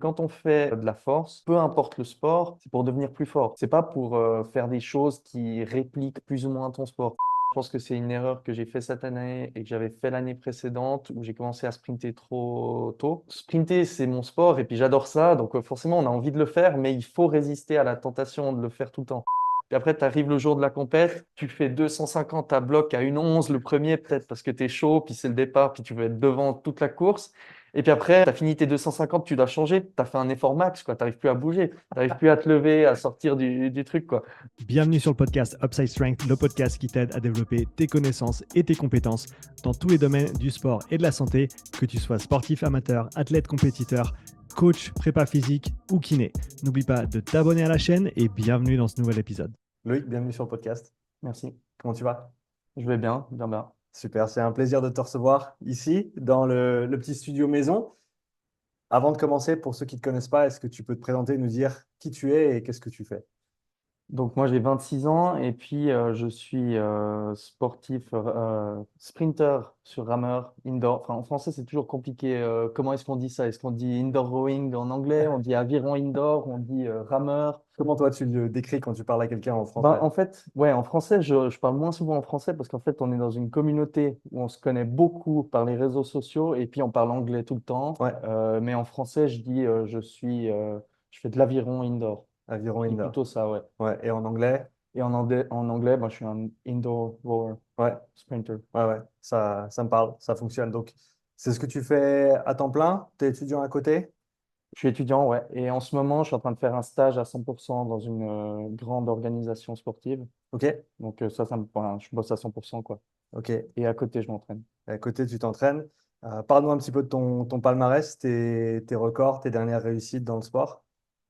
Quand on fait de la force, peu importe le sport, c'est pour devenir plus fort. C'est pas pour faire des choses qui répliquent plus ou moins ton sport. Je pense que c'est une erreur que j'ai fait cette année et que j'avais fait l'année précédente où j'ai commencé à sprinter trop tôt. Sprinter, c'est mon sport et puis j'adore ça. Donc forcément, on a envie de le faire, mais il faut résister à la tentation de le faire tout le temps. Puis après, tu arrives le jour de la compète, tu fais 250 à bloc à 1,11 le premier, peut-être parce que tu es chaud, puis c'est le départ, puis tu veux être devant toute la course. Et puis après, tu as fini tes 250, tu dois changer, tu as fait un effort max, quoi. Tu n'arrives plus à bouger, tu n'arrives plus à te lever, à sortir du truc, quoi. Bienvenue sur le podcast Upside Strength, le podcast qui t'aide à développer tes connaissances et tes compétences dans tous les domaines du sport et de la santé, que tu sois sportif amateur, athlète compétiteur, coach, prépa physique ou kiné. N'oublie pas de t'abonner à la chaîne et bienvenue dans ce nouvel épisode. Loïc, bienvenue sur le podcast. Merci. Comment tu vas? Je vais bien, bien, bien. Super, c'est un plaisir de te recevoir ici, dans le petit studio maison. Avant de commencer, pour ceux qui ne te connaissent pas, est-ce que tu peux te présenter, nous dire qui tu es et qu'est-ce que tu fais? Donc moi j'ai 26 ans et puis je suis sportif sprinter sur rameur indoor. Enfin en français c'est toujours compliqué. Comment est-ce qu'on dit ça? Est-ce qu'on dit indoor rowing en anglais? On dit aviron indoor? On dit rameur? Comment toi tu le décris quand tu parles à quelqu'un en Ben, français? en fait, ouais, en français, je parle moins souvent en français parce qu'en fait, on est dans une communauté où on se connaît beaucoup par les réseaux sociaux et puis on parle anglais tout le temps. Ouais, Mais en français, je dis je fais de l'aviron indoor. aviron Je dis indoor. plutôt ça, ouais. Ouais, et en anglais? Et en anglais, moi, je suis un indoor rower Ouais, sprinter. ouais, ça me parle, ça fonctionne. Donc, c'est ce que tu fais à temps plein? Tu es étudiant à côté? Je suis étudiant, ouais. Et en ce moment, je suis en train de faire un stage à 100% dans une grande organisation sportive. Ok, Donc enfin, je bosse à 100%, quoi. ok. Et à côté, je m'entraîne. Et à côté, tu t'entraînes. Parle-nous un petit peu de ton palmarès, tes records, tes dernières réussites dans le sport.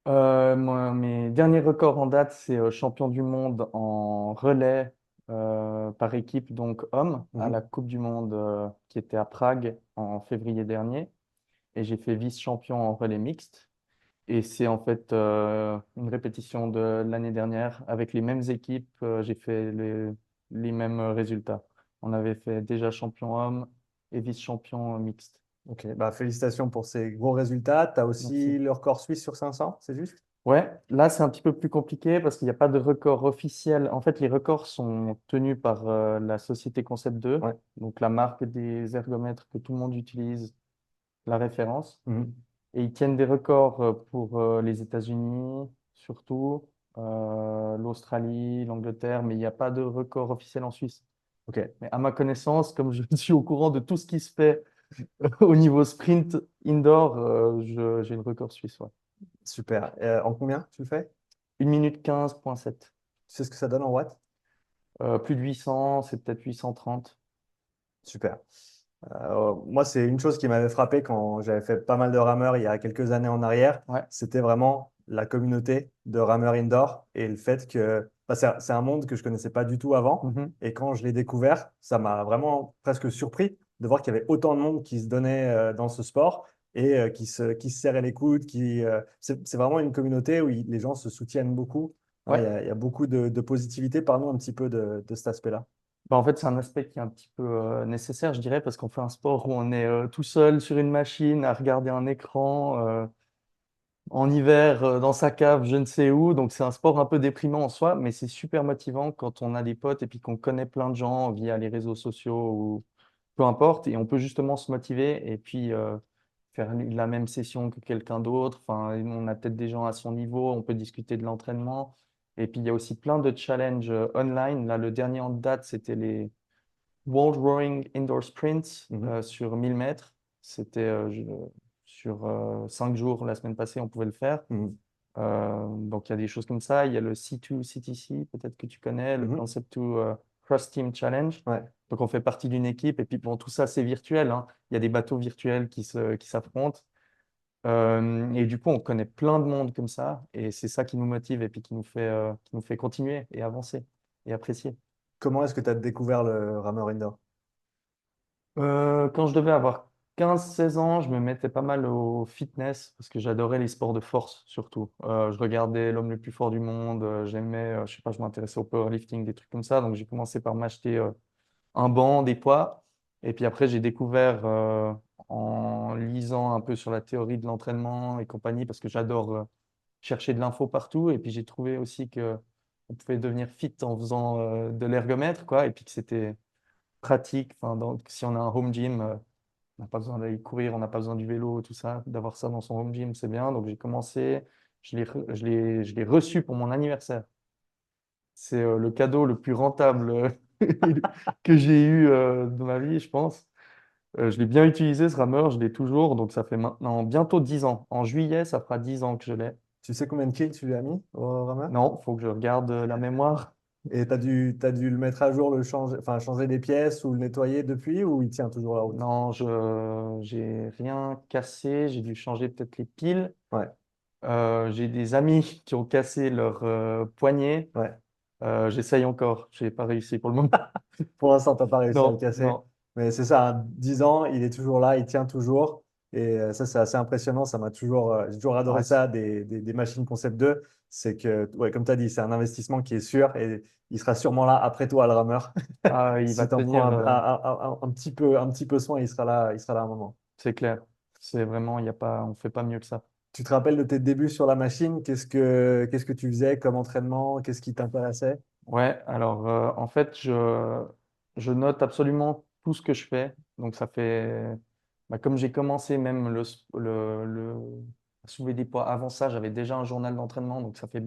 Mes derniers records en date, c'est champion du monde en relais par équipe, donc homme, à Mhm. la Coupe du Monde qui était à Prague en février dernier. Et j'ai fait vice-champion en relais mixte. Et c'est en fait une répétition de l'année dernière. Avec les mêmes équipes, j'ai fait les mêmes résultats. On avait fait déjà champion homme et vice-champion mixte. Ok, bah, félicitations pour ces gros résultats. Tu as Merci. aussi le record suisse sur 500, c'est juste? Ouais, là c'est un petit peu plus compliqué parce qu'il n'y a pas de record officiel. En fait, les records sont tenus par la société Concept 2, Ouais. donc la marque des ergomètres que tout le monde utilise, la référence. Mhm. Et ils tiennent des records pour les États-Unis, surtout, l'Australie, l'Angleterre, mais il n'y a pas de record officiel en Suisse. Ok, Mais à ma connaissance, comme je suis au courant de tout ce qui se fait au niveau sprint indoor, j'ai le record suisse, ouais. super. En combien tu le fais? 1 minute 15,7. Tu sais ce que ça donne en watts? Plus de 800, c'est peut-être 830. Super. Moi, c'est une chose qui m'avait frappé quand j'avais fait pas mal de rameurs il y a quelques années en arrière. Ouais. C'était vraiment la communauté de rameurs indoor et le fait que bah, c'est un monde que je connaissais pas du tout avant. Mhm. Et quand je l'ai découvert, ça m'a vraiment presque surpris de voir qu'il y avait autant de monde qui se donnait dans ce sport et qui se serrait les coudes. C'est vraiment une communauté où les gens se soutiennent beaucoup. Hein, Ouais. il y a beaucoup de positivité. Parlons un petit peu de cet aspect-là. Bah, en fait, c'est un aspect qui est un petit peu nécessaire, je dirais, parce qu'on fait un sport où on est tout seul sur une machine à regarder un écran en hiver dans sa cave, je ne sais où. Donc, c'est un sport un peu déprimant en soi, mais c'est super motivant quand on a des potes et puis qu'on connaît plein de gens via les réseaux sociaux ou peu importe. Et on peut justement se motiver et puis faire la même session que quelqu'un d'autre. Enfin, on a peut-être des gens à son niveau, on peut discuter de l'entraînement. Et puis, il y a aussi plein de challenges online. Là, le dernier en date, c'était les World Rowing Indoor Sprints Mhm. sur 1000 mètres. C'était sur 5 jours la semaine passée, on pouvait le faire. Mhm. Donc, il y a des choses comme ça. Il y a le C2 CTC, peut-être que tu connais, le Mhm. Concept 2 Cross Team Challenge. Ouais. Donc, on fait partie d'une équipe. Et puis, bon, tout ça, c'est virtuel, hein. Il y a des bateaux virtuels qui s'affrontent. Et du coup, on connaît plein de monde comme ça. Et c'est ça qui nous motive et puis qui nous fait continuer et avancer et apprécier. Comment est-ce que tu as découvert le rameur indoor? Quand je devais avoir 15-16 ans, je me mettais pas mal au fitness parce que j'adorais les sports de force surtout. Je regardais l'homme le plus fort du monde, j'aimais, je sais pas, je m'intéressais au powerlifting, des trucs comme ça. Donc j'ai commencé par m'acheter un banc, des poids. Et puis après, j'ai découvert en lisant un peu sur la théorie de l'entraînement et compagnie, parce que j'adore chercher de l'info partout. Et puis j'ai trouvé aussi que on pouvait devenir fit en faisant de l'ergomètre, quoi, et puis que c'était pratique. Enfin, donc, si on a un home gym, on n'a pas besoin d'aller courir, on n'a pas besoin du vélo, tout ça. D'avoir ça dans son home gym, c'est bien. Donc j'ai commencé, je l'ai reçu pour mon anniversaire. C'est le cadeau le plus rentable que j'ai eu de ma vie, je pense. Je l'ai bien utilisé, ce rameur, je l'ai toujours. Donc ça fait maintenant bientôt 10 ans. En juillet, ça fera 10 ans que je l'ai. Tu sais combien de kills tu lui as mis au rameur? Non, il faut que je regarde la mémoire. Et t'as dû le mettre à jour, le changer, enfin, changer des pièces ou le nettoyer depuis, ou il tient toujours la route? Non, j'ai rien cassé. J'ai dû changer peut-être les piles. Ouais, J'ai des amis qui ont cassé leur poignet. ouais. J'essaye encore. J'ai pas réussi pour le moment. Pour l'instant, t'as pas réussi à le Non, casser. non, Mais c'est ça, hein, 10 ans, il est toujours là, il tient toujours. Et ça, c'est assez impressionnant. Ça m'a toujours, j'ai toujours adoré ouais, ça des machines Concept 2. C'est que, ouais, comme tu as dit, c'est un investissement qui est sûr et il sera sûrement là après toi, le rameur. ah, il va Si tu en prends tenir, un petit peu soin, il sera là à un moment. c'est clair. C'est vraiment, il y a pas, on fait pas mieux que ça. Tu te rappelles de tes débuts sur la machine? Qu'est-ce que tu faisais comme entraînement? Qu'est-ce qui t'intéressait? Ouais, alors en fait, je note absolument tout ce que je fais. Donc ça fait, bah, comme j'ai commencé même à soulever des poids avant ça, j'avais déjà un journal d'entraînement. Donc ça fait,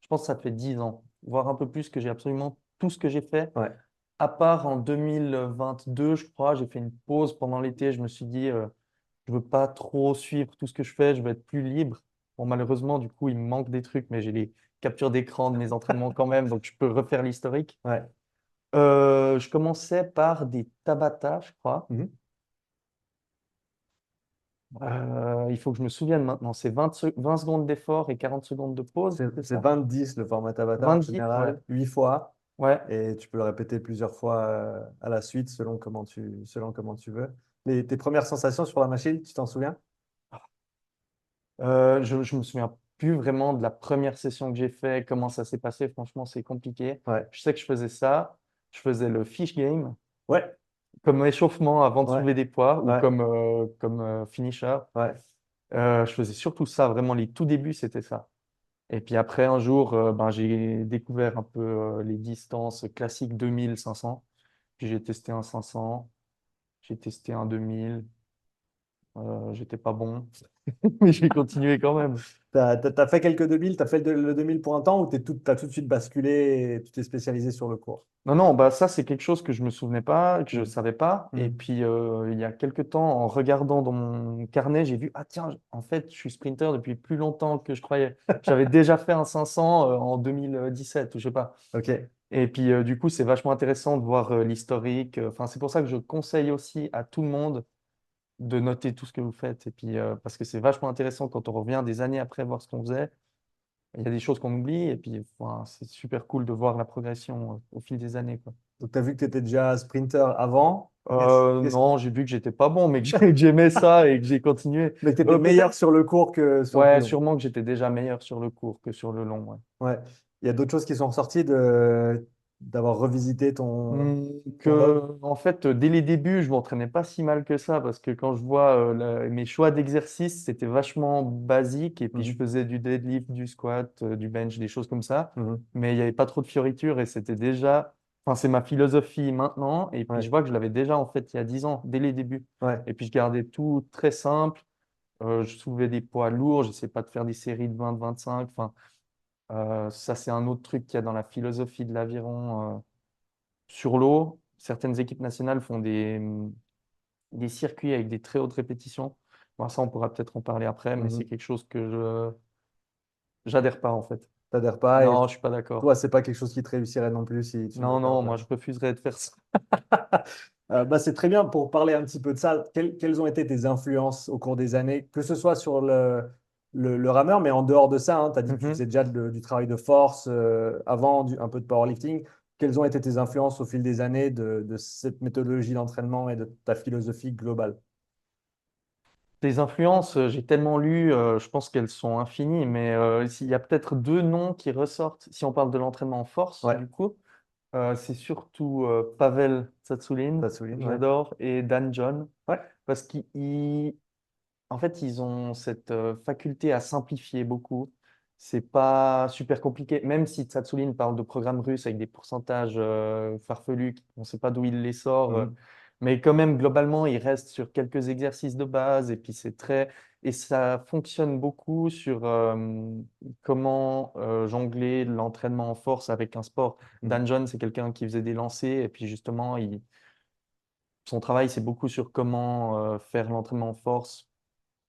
je pense que ça fait 10 ans, voire un peu plus, que j'ai absolument tout ce que j'ai fait. Ouais. À part en 2022, je crois, j'ai fait une pause pendant l'été. Je me suis dit, je veux pas trop suivre tout ce que je fais, je veux être plus libre. Bon, malheureusement, du coup, il me manque des trucs, mais j'ai les captures d'écran de mes entraînements quand même, donc je peux refaire l'historique. Ouais. Je commençais par des Tabata, je crois. Mhm. Il faut que je me souvienne maintenant. C'est 20 secondes d'effort et 40 secondes de pause, c'est C'est ça? 20-10 le format Tabata en 20, ouais. général, 8 fois. Ouais. Et tu peux le répéter plusieurs fois à la suite selon comment tu veux. Mais tes premières sensations sur la machine, tu t'en souviens? Je me souviens plus vraiment de la première session que j'ai fait, comment ça s'est passé. Franchement, c'est compliqué. Ouais. Je sais que je faisais ça. Je faisais le fish game Ouais, comme échauffement avant de ouais, soulever des poids ou ouais, comme finisher. ouais. Je faisais surtout ça, vraiment les tout débuts, c'était ça. Et puis après, un jour, ben, j'ai découvert un peu les distances classiques 2000-500. Puis j'ai testé un 500, j'ai testé un 2000. J'étais pas bon, mais j'ai continué quand même. T'as fait quelques 2000, t'as fait le 2000 pour un temps ou t'as tout de suite basculé et tu t'es spécialisé sur le cours? Non, non, bah ça, c'est quelque chose que je me souvenais pas, que je Mm. savais pas. Et Mm. puis, il y a quelques temps, en regardant dans mon carnet, j'ai vu, ah tiens, en fait, je suis sprinter depuis plus longtemps que je croyais. J'avais déjà fait un 500 en 2017, ou je sais pas. Ok. Et puis, du coup, c'est vachement intéressant de voir l'historique. Enfin, c'est pour ça que je conseille aussi à tout le monde de noter tout ce que vous faites. Et puis, parce que c'est vachement intéressant quand on revient des années après voir ce qu'on faisait. Il y a des choses qu'on oublie. Et puis, enfin, c'est super cool de voir la progression au fil des années, quoi. Donc, tu as vu que tu étais déjà sprinter avant. Qu'est-ce Non, j'ai vu que j'étais pas bon, mais que j'aimais ça et que j'ai continué. Mais que tu étais meilleur Peut-être, sur le court que sur le ouais, long. sûrement que j'étais déjà meilleur sur le court que sur le long. Ouais. Ouais. Il y a d'autres choses qui sont ressorties d'avoir revisité ton log. En fait, dès les débuts, je m'entraînais pas si mal que ça parce que quand je vois mes choix d'exercices, c'était vachement basique et puis je Mhm. faisais du deadlift, du squat, du bench, des choses comme ça. Mhm. Mais il n'y avait pas trop de fioritures et c'était déjà, enfin, c'est ma philosophie maintenant. Et puis Ouais. je vois que je l'avais déjà en fait il y a 10 ans, dès les débuts. Ouais. Et puis je gardais tout très simple. Je soulevais des poids lourds, j'essayais pas de faire des séries de 20-25. Enfin, ça, c'est un autre truc qu'il y a dans la philosophie de l'aviron sur l'eau. Certaines équipes nationales font des circuits avec des très hautes répétitions. Bon, ça, on pourra peut-être en parler après, mais c'est Mhm. quelque chose que je j'adhère pas en fait. T'adhères pas et Non, je suis pas d'accord. toi, c'est pas quelque chose qui te réussirait non plus si tu devais Non, faire non, ça. moi, je refuserais de faire ça. Bah, c'est très bien pour parler un petit peu de ça. Quelles ont été tes influences au cours des années, que ce soit sur le rameur, mais en dehors de ça, tu as dit que tu Mhm. faisais déjà du travail de force avant, un peu de powerlifting. Quelles ont été tes influences au fil des années de cette méthodologie d'entraînement et de ta philosophie globale? Les influences, j'ai tellement lu, je pense qu'elles sont infinies, mais il y a peut-être deux noms qui ressortent si on parle de l'entraînement en force, Ouais. du coup. C'est surtout Pavel Tsatsouline, Ça souligne, ouais. j'adore, et Dan John, Ouais. parce en fait, ils ont cette faculté à simplifier beaucoup. C'est pas super compliqué, même si Tsatsouline parle de programmes russes avec des pourcentages farfelus, on ne sait pas d'où il les sort, Mhm. mais quand même, globalement, il reste sur quelques exercices de base, et puis et ça fonctionne beaucoup sur comment jongler l'entraînement en force avec un sport. Mhm. Dan John, c'est quelqu'un qui faisait des lancers, et puis justement, son travail, c'est beaucoup sur comment faire l'entraînement en force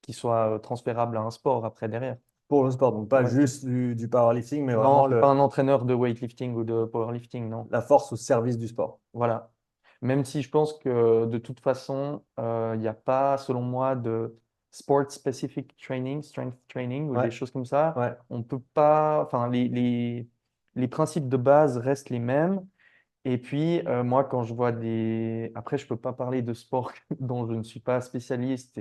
qui soit transférable à un sport après derrière. Pour le sport, donc pas Ouais. juste du powerlifting, mais Non, vraiment c'est pas un entraîneur de weightlifting ou de powerlifting, non. la force au service du sport. Voilà. Même si je pense que de toute façon, il n'y a pas, selon moi, de sport-specific training, strength training ou Ouais, des choses comme ça. ouais. On peut pas, enfin, les principes de base restent les mêmes. Et puis, moi, quand je vois des... Après, je peux pas parler de sport dont je ne suis pas spécialiste,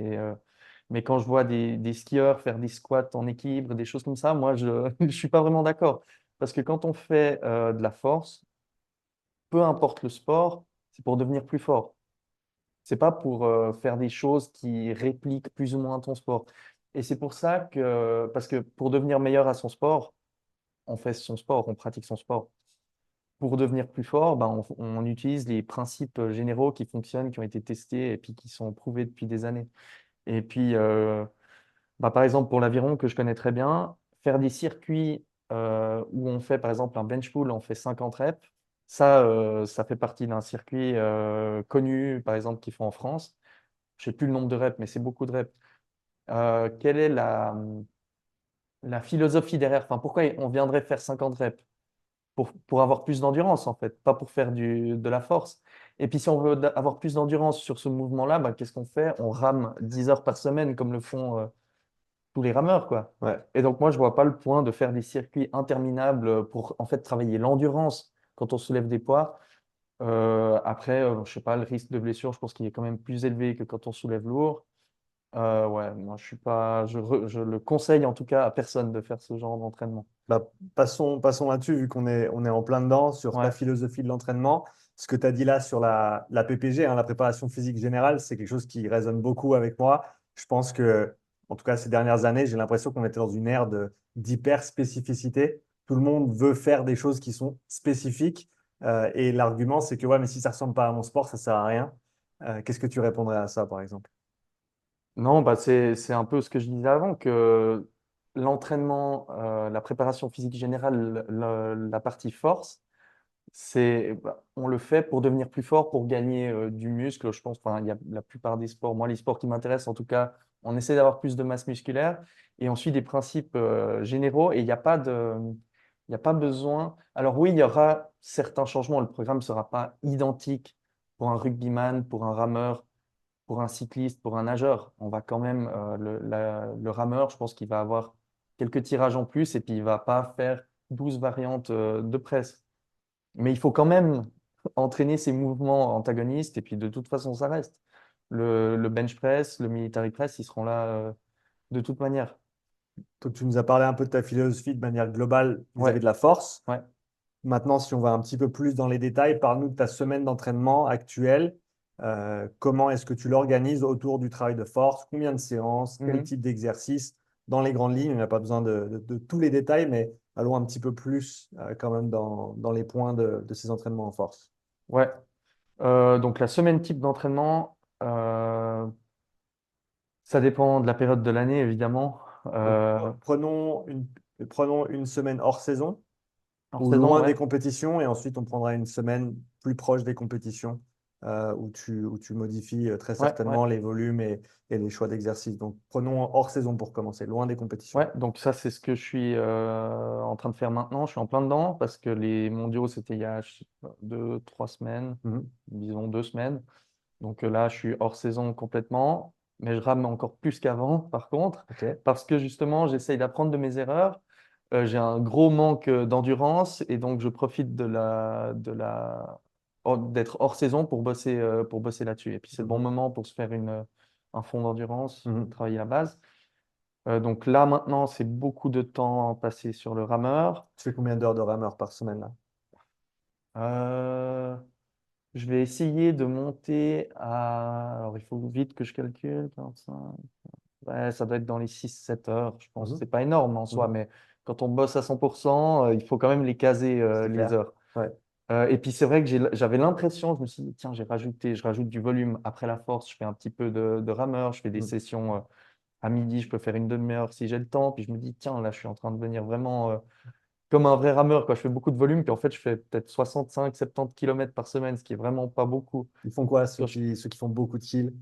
mais quand je vois des skieurs faire des squats en équilibre, des choses comme ça, moi, je ne suis pas vraiment d'accord. Parce que quand on fait de la force, peu importe le sport, c'est pour devenir plus fort. C'est pas pour faire des choses qui répliquent plus ou moins ton sport. Et c'est pour ça que, parce que pour devenir meilleur à son sport, on fait son sport, on pratique son sport. Pour devenir plus fort, ben, on utilise les principes généraux qui fonctionnent, qui ont été testés et puis qui sont prouvés depuis des années. Et puis, bah, par exemple, pour l'aviron que je connais très bien, faire des circuits où on fait, par exemple, un bench pull, on fait 50 reps, ça fait partie d'un circuit connu, par exemple, qu'ils font en France. Je ne sais plus le nombre de reps, mais c'est beaucoup de reps. Quelle est la philosophie derrière? Enfin, pourquoi on viendrait faire 50 reps? Pour avoir plus d'endurance, en fait, pas pour faire de la force. Et puis, si on veut avoir plus d'endurance sur ce mouvement-là, bah, qu'est-ce qu'on fait? On rame 10 heures par semaine, comme le font tous les rameurs, quoi. Ouais. Et donc, moi, je vois pas le point de faire des circuits interminables pour, en fait, travailler l'endurance quand on soulève des poids. Après, je sais pas, le risque de blessure, je pense qu'il est quand même plus élevé que quand on soulève lourd. Ouais, moi, je suis pas, je le conseille en tout cas à personne de faire ce genre d'entraînement. Bah, passons là-dessus, vu on est en plein dedans, sur ta Ouais. philosophie de l'entraînement. Ce que tu as dit là sur la PPG, hein, la préparation physique générale, c'est quelque chose qui résonne beaucoup avec moi. Je pense que, en tout cas, ces dernières années, j'ai l'impression qu'on était dans une ère d'hyper spécificité. Tout le monde veut faire des choses qui sont spécifiques. Et l'argument, c'est que ouais, mais si ça ne ressemble pas à mon sport, ça ne sert à rien. Qu'est-ce que tu répondrais à ça, par exemple? Non, bah c'est un peu ce que je disais avant, que l'entraînement, la préparation physique générale, la partie force, on le fait pour devenir plus fort, pour gagner du muscle, je pense. Enfin, il y a la plupart des sports, moi, les sports qui m'intéressent, en tout cas, on essaie d'avoir plus de masse musculaire et on suit des principes généraux et il y a pas besoin. Alors oui, il y aura certains changements. Le programme ne sera pas identique pour un rugbyman, pour un rameur, pour un cycliste, pour un nageur. On va quand même, le rameur, je pense qu'il va avoir quelques tirages en plus et puis il va pas faire 12 variantes de presse. Mais il faut quand même entraîner ces mouvements antagonistes et puis de toute façon, ça reste. Le bench press, le military press, ils seront là de toute manière. Donc, tu nous as parlé un peu de ta philosophie de manière globale vis-à-vis Ouais, de la force. ouais. Maintenant, si on va un petit peu plus dans les détails, parle-nous de ta semaine d'entraînement actuelle. Comment est-ce que tu l'organises autour du travail de force? Combien de séances? Quel Mhm. type d'exercice? Dans les grandes lignes, on n'a pas besoin de tous les détails, mais allons un petit peu plus quand même dans les points de ces entraînements en force. Ouais. Donc la semaine type d'entraînement, ça dépend de la période de l'année, évidemment. Donc, Euh, prenons une semaine hors saison Hors ou saison, loin ouais. des compétitions, et ensuite on prendra une semaine plus proche des compétitions où tu modifies très Ouais, ouais. certainement les volumes et les choix d'exercice. Donc prenons hors saison pour commencer, loin des compétitions. Ouais, donc ça, c'est ce que je suis en train de faire maintenant. Je suis en plein dedans parce que les mondiaux, c'était il y a je sais pas, 2, 3 semaines, Mhm. disons 2 semaines. Donc là, je suis hors saison complètement, mais je rame encore plus qu'avant, par contre, Ok. parce que justement, j'essaye d'apprendre de mes erreurs. J'ai un gros manque d'endurance et donc je profite d'être hors saison pour bosser là-dessus. Et puis c'est le bon Mhm. moment pour se faire un fond d'endurance, Mhm. travailler la base. Donc là, maintenant, c'est beaucoup de temps passé sur le rameur. Tu fais combien d'heures de rameur par semaine là? Euh, je vais essayer de monter à. Alors, il faut vite que je calcule. 45. Ouais, ça doit être dans les 6-7 heures, je pense. Mhm, C'est pas énorme en soi, mhm. mais quand on bosse à 100%, il faut quand même les caser, C'est les clair. heures. Ouais. Et puis c'est vrai que j'avais l'impression, je me suis dit, tiens, je rajoute du volume après la force, je fais un petit peu de rameur, je fais des Mhm. sessions à midi, je peux faire une demi-heure si j'ai le temps. Puis je me dis, tiens, là, je suis en train de devenir vraiment comme un vrai rameur, quoi. Je fais beaucoup de volume, puis en fait, je fais peut-être 65-70 km par semaine, ce qui est vraiment pas beaucoup. Ils font quoi, Quand je- ceux qui font beaucoup de kills?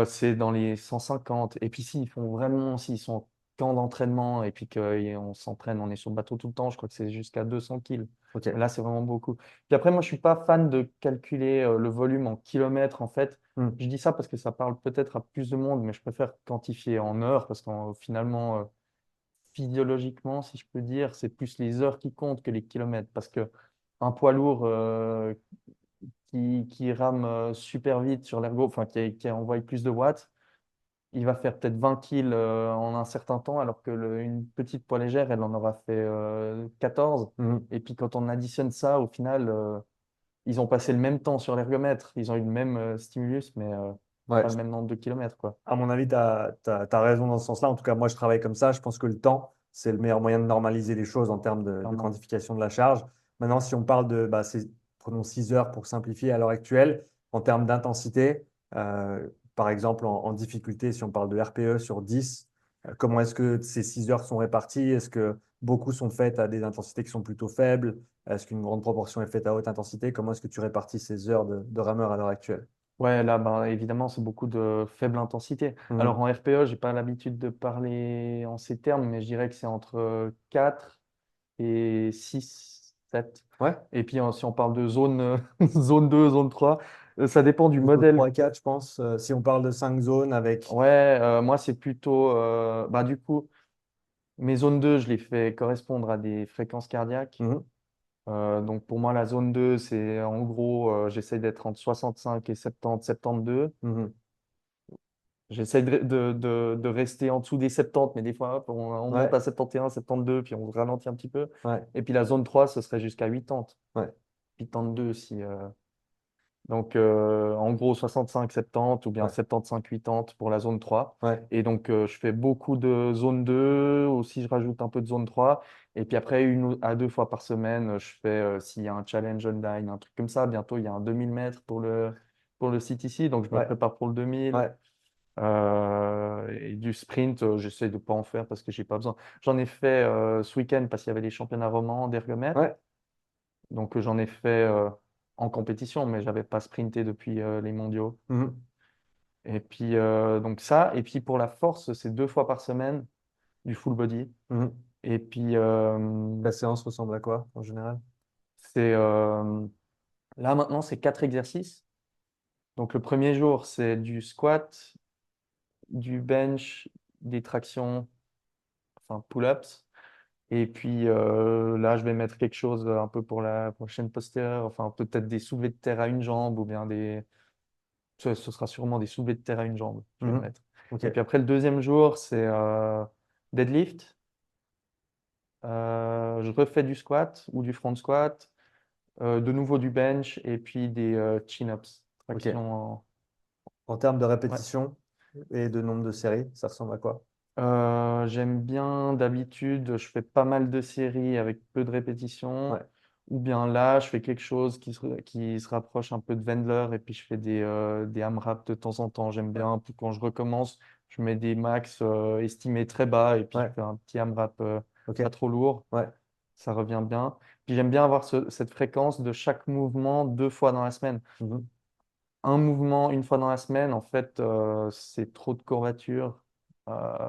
C'est dans les 150. Et puis si, ils font vraiment, s'ils sont en camp d'entraînement et puis qu'on s'entraîne, on est sur le bateau tout le temps, je crois que c'est jusqu'à 200 kills. Ok. Mais là, c'est vraiment beaucoup. Puis après, moi, je suis pas fan de calculer le volume en kilomètres, en fait. Mhm. Je dis ça parce que ça parle peut-être à plus de monde, mais je préfère quantifier en heures parce que finalement, physiologiquement, si je peux dire, c'est plus les heures qui comptent que les kilomètres. Parce que un poids lourd qui rame super vite sur l'ergo, enfin qui envoie plus de watts, il va faire peut-être 20 kills en un certain temps, alors que une petite poids légère, elle en aura fait 14. Mhm. Et puis quand on additionne ça, au final, ils ont passé le même temps sur l'ergomètre, ils ont eu le même stimulus, mais Ouais. pas le même nombre de kilomètres, quoi. À mon avis, tu as raison dans ce sens-là. En tout cas, moi, je travaille comme ça. Je pense que le temps, c'est le meilleur moyen de normaliser les choses en termes de Clairement. quantification de la charge. Maintenant, si on parle de, prenons 6 heures pour simplifier à l'heure actuelle, en termes d'intensité, par exemple en difficulté, si on parle de RPE sur 10, comment est-ce que ces 6 heures sont réparties? Est-ce que beaucoup sont faites à des intensités qui sont plutôt faibles? Est-ce qu'une grande proportion est faite à haute intensité? Comment est-ce que tu répartis ces heures de rameur à l'heure actuelle? Ouais, là, ben, évidemment, c'est beaucoup de faible intensité. Alors Mhm. en RPE, j'ai pas l'habitude de parler en ces termes, mais je dirais que c'est entre 4 et 6, 7. Ouais. Et puis si on parle de zone, zone 2, zone 3, ça dépend du Plutôt modèle. 3-4, je pense. Si on parle de 5 zones avec. Ouais, moi c'est plutôt, bah, du coup, mes zones 2, je les fais correspondre à des fréquences cardiaques. Mhm, Donc pour moi, la zone 2, c'est en gros, j'essaie d'être entre 65 et 70, 72. mhm. J'essaie de rester en dessous des 70, mais des fois, hop, on monte Ouais, à 71, 72, puis on ralentit un petit peu. ouais, Et puis la zone 3, ce serait jusqu'à 80, ouais, 82 si. Donc en gros 65, 70 ou bien ouais, 75, 80 pour la zone 3. ouais. Et donc je fais beaucoup de zone 2, aussi je rajoute un peu de zone 3. Et puis après, 1 à 2 fois par semaine, je fais, s'il y a un challenge online, un truc comme ça, bientôt il y a un 2000 mètres pour le CTC, donc je me Ouais, prépare pour le 2000. ouais, Et du sprint, j'essaie de ne pas en faire parce que j'ai pas besoin. J'en ai fait ce week-end parce qu'il y avait les championnats romans d'ergomètre. ouais. Donc j'en ai fait en compétition, mais j'avais pas sprinté depuis les mondiaux. Mhm, Et puis donc ça, et puis pour la force, c'est 2 fois par semaine du full body. mhm. Et puis La séance ressemble à quoi en général? c'est là maintenant, c'est 4 exercices. Donc le premier jour, c'est du squat, du bench, des tractions, enfin pull-ups. Et puis là, je vais mettre quelque chose un peu pour la prochaine postérieure, enfin peut-être des soulevés de terre à une jambe ou bien des. Ce sera sûrement des soulevés de terre à une jambe, je vais Mhm. mettre. Ok, Et puis après, le deuxième jour, c'est deadlift. Je refais du squat ou du front squat, de nouveau du bench et puis des chin-ups, ok. traction en. En termes de Ouais. répétition et de nombre de séries, ça ressemble à quoi? J'aime bien, d'habitude, je fais pas mal de séries avec peu de répétitions. Ouais, Ou bien là, je fais quelque chose qui se rapproche un peu de Wendler et puis je fais des AMRAP de temps en temps. J'aime ouais, bien, puis quand je recommence, je mets des max estimés très bas et puis je ouais, fais un petit AMRAP ok, pas trop lourd. ouais. Ça revient bien. Puis j'aime bien avoir cette fréquence de chaque mouvement 2 fois dans la semaine. Mhm. Un mouvement 1 fois dans la semaine, en fait, c'est trop de courbatures. Euh,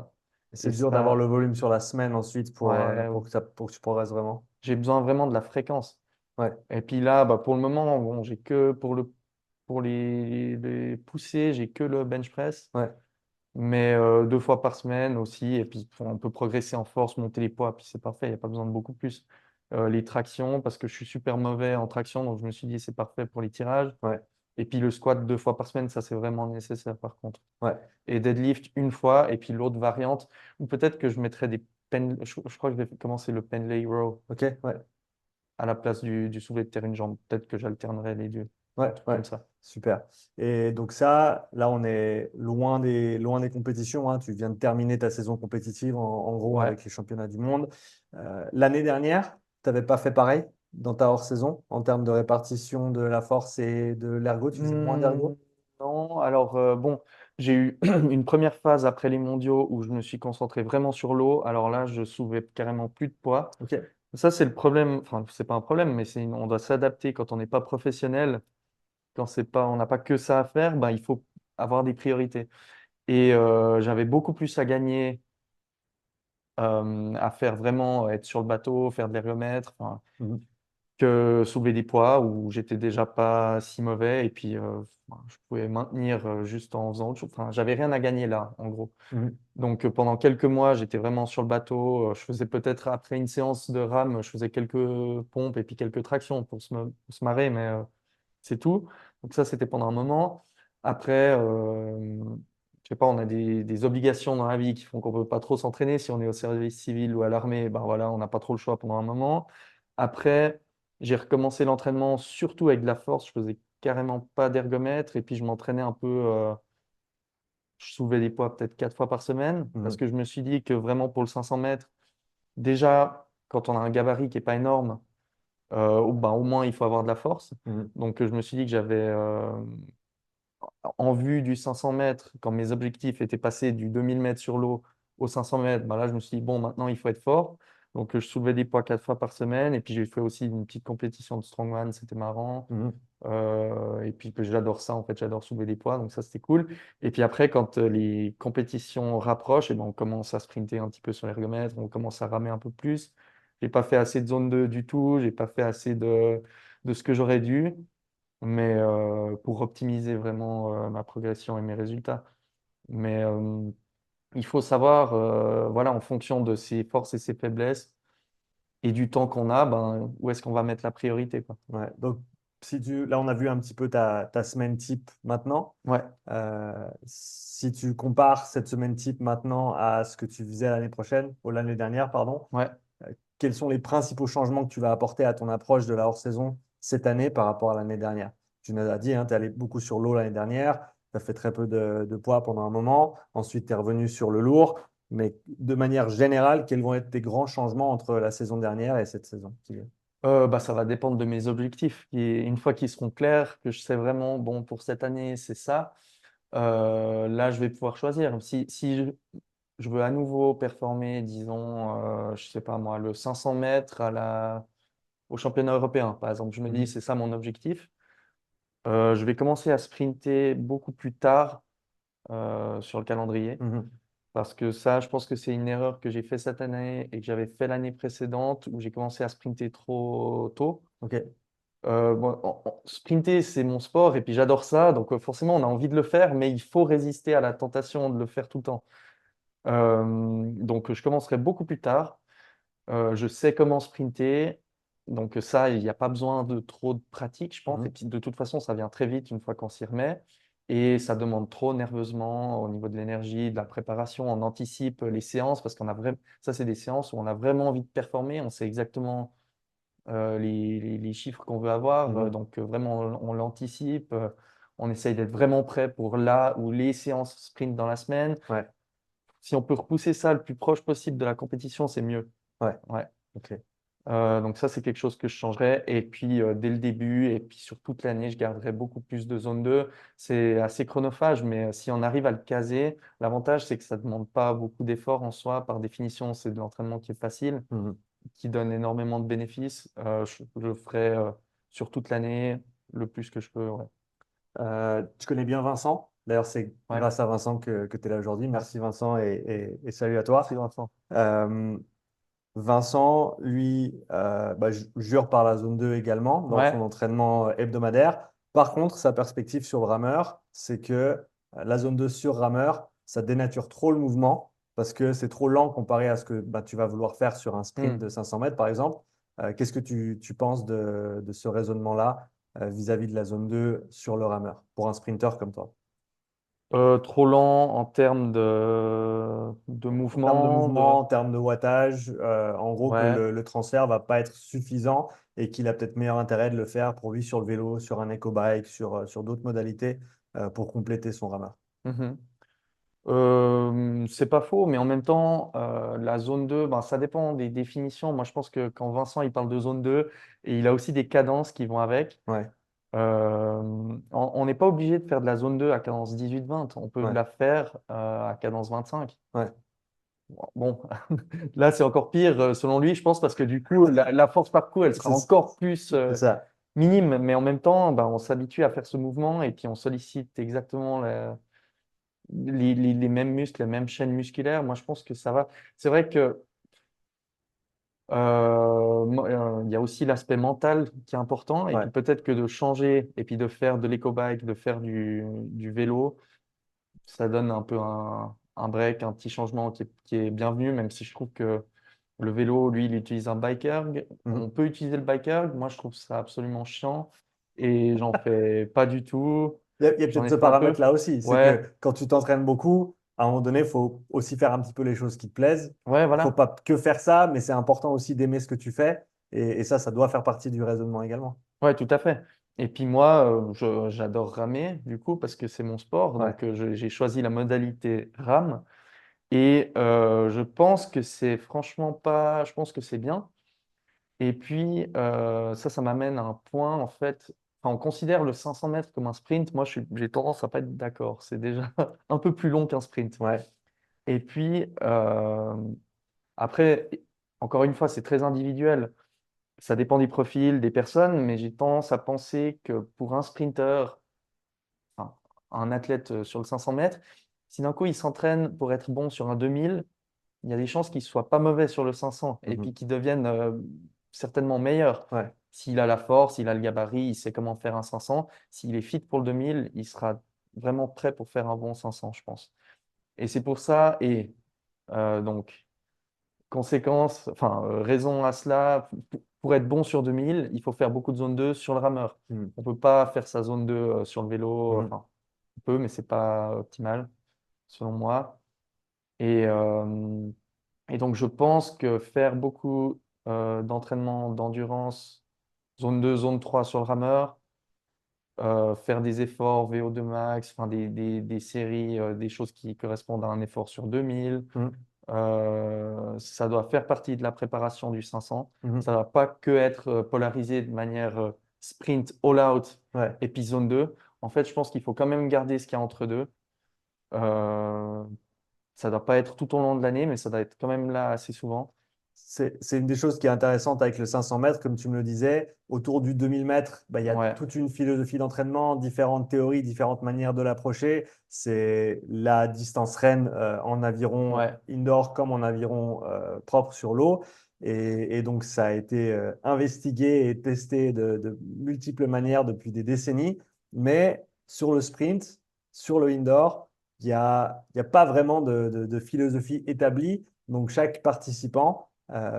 Et et c'est dur d'avoir le ça, volume sur la semaine ensuite ouais, pour que tu progresses vraiment. j'ai besoin vraiment de la fréquence. Ouais, Et puis là, bah, pour le moment, bon, j'ai que pour les pousser, j'ai que le bench press, ouais, mais 2 fois par semaine aussi. Et puis on peut progresser en force, monter les poids, puis c'est parfait, il n'y a pas besoin de beaucoup plus. Les tractions, parce que je suis super mauvais en traction, donc je me suis dit c'est parfait pour les tirages. ouais, Et puis le squat 2 fois par semaine, ça c'est vraiment nécessaire par contre. ouais. Et deadlift 1 fois, et puis l'autre variante, ou peut-être que je mettrais des je crois que je vais commencer le Penlay row. Ok, ouais. à la place du soulevé de terre une jambe. Peut-être que j'alternerai les deux, un Ouais, truc ouais, comme ça. super. Et donc ça, là, on est loin des compétitions, hein. Tu viens de terminer ta saison compétitive, en gros, Ouais. avec les championnats du monde. L'année dernière, tu n'avais pas fait pareil dans ta hors-saison en termes de répartition de la force et de l'ergo? Tu faisais moins Hmm, d'ergo? non, alors bon, j'ai eu une première phase après les mondiaux où je me suis concentré vraiment sur l'eau. Alors là, je soulevais carrément plus de poids. Ok. Ça, c'est le problème. Enfin, c'est pas un problème, mais on doit s'adapter quand on n'est pas professionnel. Quand c'est pas, on n'a pas que ça à faire, ben, il faut avoir des priorités. Et j'avais beaucoup plus à gagner à faire vraiment être sur le bateau, faire de l'ergomètre, enfin, Mhm. que soulever des poids où j'étais déjà pas si mauvais et puis je pouvais maintenir juste en faisant autre chose. Enfin, j'avais rien à gagner là, en gros. Mhm. Donc pendant quelques mois, j'étais vraiment sur le bateau. Je faisais peut-être après une séance de rame, je faisais quelques pompes et puis quelques tractions pour se marrer, mais c'est tout. Donc ça, c'était pendant un moment. Après, je sais pas, on a des obligations dans la vie qui font qu'on peut pas trop s'entraîner. Si on est au service civil ou à l'armée, ben voilà, on n'a pas trop le choix pendant un moment. Après, j'ai recommencé l'entraînement surtout avec de la force. Je faisais carrément pas d'ergomètre et puis je m'entraînais un peu. Je soulevais des poids peut-être 4 fois par semaine parce Mhm. que je me suis dit que vraiment pour le 500 mètres, déjà, quand on a un gabarit qui est pas énorme, ben, au moins il faut avoir de la force. Mhm. Donc je me suis dit que j'avais en vue du 500 mètres, quand mes objectifs étaient passés du 2000 mètres sur l'eau au 500 mètres, ben là, je me suis dit, bon, maintenant, il faut être fort. Donc, je soulevais des poids 4 fois par semaine. Et puis, j'ai fait aussi une petite compétition de strongman, c'était marrant. Mhm. Et puis, que j'adore ça, en fait, j'adore soulever des poids. Donc, ça, c'était cool. Et puis après, quand les compétitions rapprochent, et ben, on commence à sprinter un petit peu sur l'ergomètre, on commence à ramer un peu plus. J'ai pas fait assez de zone 2 du tout, j'ai pas fait assez de ce que j'aurais dû mais pour optimiser vraiment ma progression et mes résultats. Mais il faut savoir, voilà, en fonction de ses forces et ses faiblesses et du temps qu'on a, ben, où est-ce qu'on va mettre la priorité, quoi. Ouais. Donc, là, on a vu un petit peu ta semaine type maintenant. Ouais, Si tu compares cette semaine type maintenant à ce que tu faisais l'année prochaine, ou l'année dernière, pardon, ouais. quels sont les principaux changements que tu vas apporter à ton approche de la hors-saison cette année par rapport à l'année dernière? Tu nous as dit, hein, tu es allé beaucoup sur l'eau l'année dernière, tu as fait très peu de poids pendant un moment, ensuite tu es revenu sur le lourd, mais de manière générale, quels vont être tes grands changements entre la saison dernière et cette saison qui vient? Bah, ça va dépendre de mes objectifs. Et une fois qu'ils seront clairs, que je sais vraiment, bon, pour cette année, c'est ça, là, je vais pouvoir choisir. Si je veux à nouveau performer, disons, je sais pas moi, le 500 mètres au championnat européen, par exemple, je me dis, Mhm. c'est ça mon objectif. Je vais commencer à sprinter beaucoup plus tard sur le calendrier Mhm. parce que ça, je pense que c'est une erreur que j'ai fait cette année et que j'avais fait l'année précédente où j'ai commencé à sprinter trop tôt. Ok. Bon, sprinter, c'est mon sport et puis j'adore ça, donc forcément, on a envie de le faire, mais il faut résister à la tentation de le faire tout le temps. Donc, je commencerai beaucoup plus tard. Je sais comment sprinter. Donc ça, il n'y a pas besoin de trop de pratique, je pense. Et Mhm. puis de toute façon, ça vient très vite une fois qu'on s'y remet. Et ça demande trop nerveusement au niveau de l'énergie, de la préparation. On anticipe les séances parce qu'on a vraiment... Ça, c'est des séances où on a vraiment envie de performer. On sait exactement les chiffres qu'on veut avoir. Mhm. Donc vraiment, on l'anticipe. On essaye d'être vraiment prêt pour là ou les séances sprint dans la semaine. Ouais. Si on peut repousser ça le plus proche possible de la compétition, c'est mieux. Ouais. Ouais. Ok. Donc ça, c'est quelque chose que je changerais. Et puis, dès le début, et puis sur toute l'année, je garderai beaucoup plus de zone 2. C'est assez chronophage, mais si on arrive à le caser, l'avantage, c'est que ça ne demande pas beaucoup d'efforts en soi. Par définition, c'est de l'entraînement qui est facile, Mhm. qui donne énormément de bénéfices. Je le ferai sur toute l'année le plus que je peux. Ouais. Tu connais bien Vincent. D'ailleurs, c'est Ouais. grâce à Vincent que tu es là aujourd'hui. Ouais. Merci Vincent et salut à toi. Merci, Vincent. Euh, Vincent, lui, jure par la zone 2 également dans son Ouais. entraînement hebdomadaire. Par contre, sa perspective sur le rameur, c'est que la zone 2 sur rameur, ça dénature trop le mouvement parce que c'est trop lent comparé à ce que tu vas vouloir faire sur un sprint Hmm. de 500 mètres, par exemple. Qu'est-ce que tu penses de ce raisonnement-là vis-à-vis de la zone 2 sur le rameur pour un sprinter comme toi? Trop lent en termes de En termes de mouvement, mouvement, en termes de wattage, en gros que ouais. le transfert va pas être suffisant et qu'il a peut-être meilleur intérêt de le faire pour lui sur le vélo, sur un éco-bike, sur d'autres modalités pour compléter son rameur. Mhm. C'est pas faux, mais en même temps, la zone 2, ben, ça dépend des définitions. Moi, je pense que quand Vincent il parle de zone 2, et il a aussi des cadences qui vont avec. Ouais, On n'est pas obligé de faire de la zone 2 à cadence 18-20. On peut ouais, la faire à cadence 25. ouais. Bon, là, c'est encore pire selon lui, je pense, parce que du coup, la force par coup, elle sera C'est encore plus c'est ça. minime. Mais en même temps, ben, on s'habitue à faire ce mouvement et puis on sollicite exactement les mêmes muscles, les mêmes chaînes musculaires. Moi, je pense que ça va. C'est vrai que il y a aussi l'aspect mental qui est important. Et puis Ouais. peut-être que de changer et puis de faire de l'éco-bike, de faire du vélo, ça donne un peu un break, un petit changement qui est bienvenu, même si je trouve que le vélo, lui, il utilise un biker. On Mhm. peut utiliser le biker. Moi, je trouve ça absolument chiant et j'en fais pas du tout. Il y a J'en peut-être ai ce fait un peu. paramètre-là aussi, c'est Ouais, que quand tu t'entraînes beaucoup, à un moment donné, il faut aussi faire un petit peu les choses qui te plaisent. ouais, Il faut voilà. pas que faire ça, mais c'est important aussi d'aimer ce que tu fais. Et ça doit faire partie du raisonnement également. Ouais, tout à fait. Et puis moi, j'adore ramer, du coup, parce que c'est mon sport. Ouais. Donc, j'ai choisi la modalité rame. Et je pense que c'est franchement pas... Je pense que c'est bien. Et puis, ça m'amène à un point, en fait... Enfin, on considère le 500 mètres comme un sprint. Moi, j'ai tendance à pas être d'accord. C'est déjà un peu plus long qu'un sprint. Ouais. Et puis, après, encore une fois, c'est très individuel. Ça dépend du profil des personnes, mais j'ai tendance à penser que pour un sprinter, enfin, un athlète sur le 500 mètres, si d'un coup il s'entraîne pour être bon sur un 2000, il y a des chances qu'il ne soit pas mauvais sur le 500 et Mhm. puis qu'il devienne certainement meilleur. Ouais. S'il a la force, il a le gabarit, il sait comment faire un 500. S'il est fit pour le 2000, il sera vraiment prêt pour faire un bon 500, je pense. Et c'est pour ça, et donc, conséquence, enfin, raison à cela, pour être bon sur 2000, il faut faire beaucoup de zone 2 sur le rameur. Mhm. On ne peut pas faire sa zone 2 sur le vélo. Mhm. Enfin, on peut, mais c'est pas optimal, selon moi. Et, euh, et donc, je pense que faire beaucoup d'entraînement d'endurance, zone 2, zone 3 sur le rameur, faire des efforts VO2 max, enfin, des séries, des choses qui correspondent à un effort sur 2000, Mhm. ça doit faire partie de la préparation du 500. Mhm. Ça ne doit pas que être polarisé de manière sprint all-out Ouais. et puis zone 2. En fait, je pense qu'il faut quand même garder ce qu'il y a entre deux. Euh, Ça ne doit pas être tout au long de l'année, mais ça doit être quand même là assez souvent. C'est une des choses qui est intéressante avec le 500 mètres, comme tu me le disais. Autour du 2000 mètres, bah, il y a Ouais, toute une philosophie d'entraînement, différentes théories, différentes manières de l'approcher. C'est la distance reine en aviron ouais, indoor comme en aviron propre sur l'eau. Et donc, ça a été investigué et testé de multiples manières depuis des décennies. Mais sur le sprint, sur le indoor, il y a pas vraiment de philosophie établie. Donc, chaque participant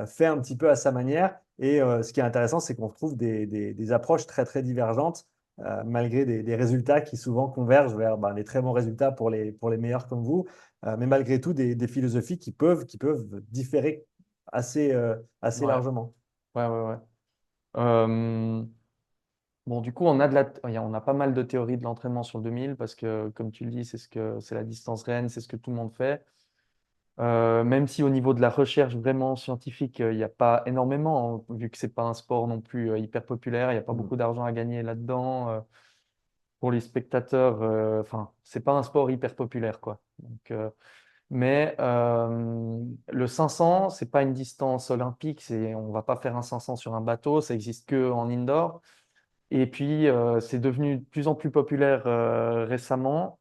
fait un petit peu à sa manière. Et ce qui est intéressant, c'est qu'on retrouve des approches très, très divergentes, malgré des résultats qui souvent convergent vers ben, les très bons résultats pour les meilleurs comme vous, mais malgré tout, des philosophies qui peuvent différer assez ouais, largement. ouais, ouais, ouais. Euh, bon, du coup, on a pas mal de théories de l'entraînement sur le 2000 parce que, comme tu le dis, c'est la distance reine, c'est ce que tout le monde fait. Même si au niveau de la recherche vraiment scientifique, il n'y a pas énormément, hein, vu que c'est pas un sport non plus hyper populaire, il n'y a pas Mhm. beaucoup d'argent à gagner là-dedans. Pour les spectateurs, enfin, c'est pas un sport hyper populaire, quoi. Donc, mais le 500, c'est pas une distance olympique, on va pas faire un 500 sur un bateau, ça existe que en indoor. Et puis, c'est devenu de plus en plus populaire récemment.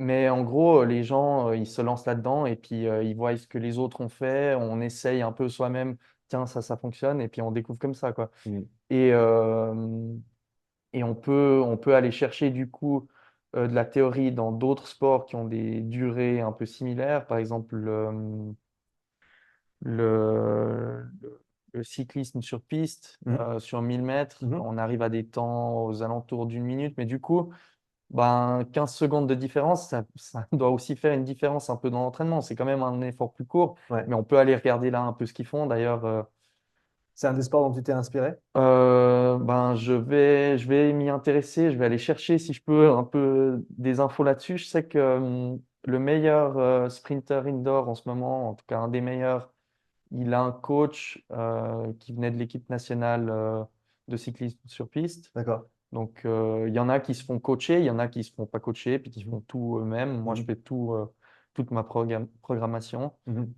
Mais en gros, les gens, ils se lancent là-dedans et puis ils voient ce que les autres ont fait. On essaye un peu soi-même, tiens, ça fonctionne, et puis on découvre comme ça, quoi. Mhm. Et, euh, et on peut aller chercher du coup de la théorie dans d'autres sports qui ont des durées un peu similaires. Par exemple, le, le cyclisme sur piste, Mhm. sur 1000 mètres, Mhm. on arrive à des temps aux alentours d'une minute. Mais du coup, Ben, 15 secondes de différence, ça doit aussi faire une différence un peu dans l'entraînement. C'est quand même un effort plus court, Ouais. mais on peut aller regarder là un peu ce qu'ils font. D'ailleurs, C'est un des sports dont tu t'es inspiré? ben, je vais m'y intéresser, je vais aller chercher si je peux un peu des infos là-dessus. Je sais que le meilleur sprinter indoor en ce moment, en tout cas un des meilleurs, il a un coach qui venait de l'équipe nationale de cyclisme sur piste. D'accord. Donc, il y en a qui se font coacher, il y en a qui se font pas coacher, puis qui font tout eux-mêmes. Moi, je Mhm. fais tout, toute ma programmation. Mhm.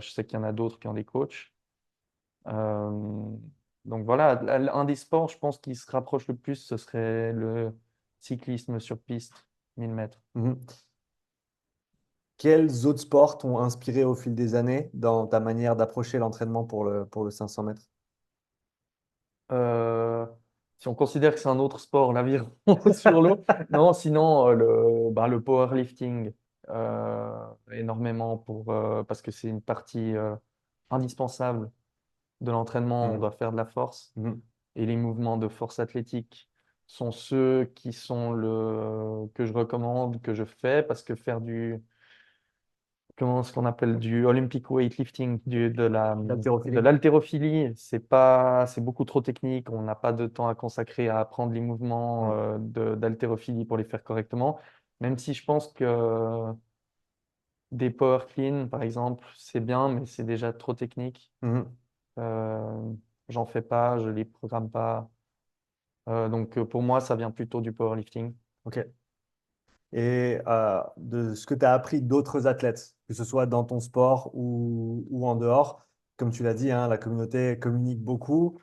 Je sais qu'il y en a d'autres qui ont des coachs. Euh, donc voilà, un des sports, je pense, qui se rapproche le plus, ce serait le cyclisme sur piste, 1000 mètres. Mhm. Quels autres sports t'ont inspiré au fil des années dans ta manière d'approcher l'entraînement pour le 500 mètres? Euh, Si on considère que c'est un autre sport, l'aviron sur l'eau, non, sinon le powerlifting, énormément parce que c'est une partie indispensable de l'entraînement. On Mhm. doit faire de la force Mhm. et les mouvements de force athlétique sont ceux que je recommande, que je fais parce que faire ce qu'on appelle du Olympic weightlifting, de L'haltérophilie. l'haltérophilie, c'est beaucoup trop technique. On n'a pas de temps à consacrer à apprendre les mouvements Mhm. d'haltérophilie pour les faire correctement. Même si je pense que des power clean, par exemple, c'est bien, mais c'est déjà trop technique. Mhm. Euh, J'en fais pas, je les programme pas. Donc pour moi, ça vient plutôt du powerlifting. Ok. Et de ce que tu as appris d'autres athlètes, que ce soit dans ton sport ou en dehors. Comme tu l'as dit, hein, la communauté communique beaucoup.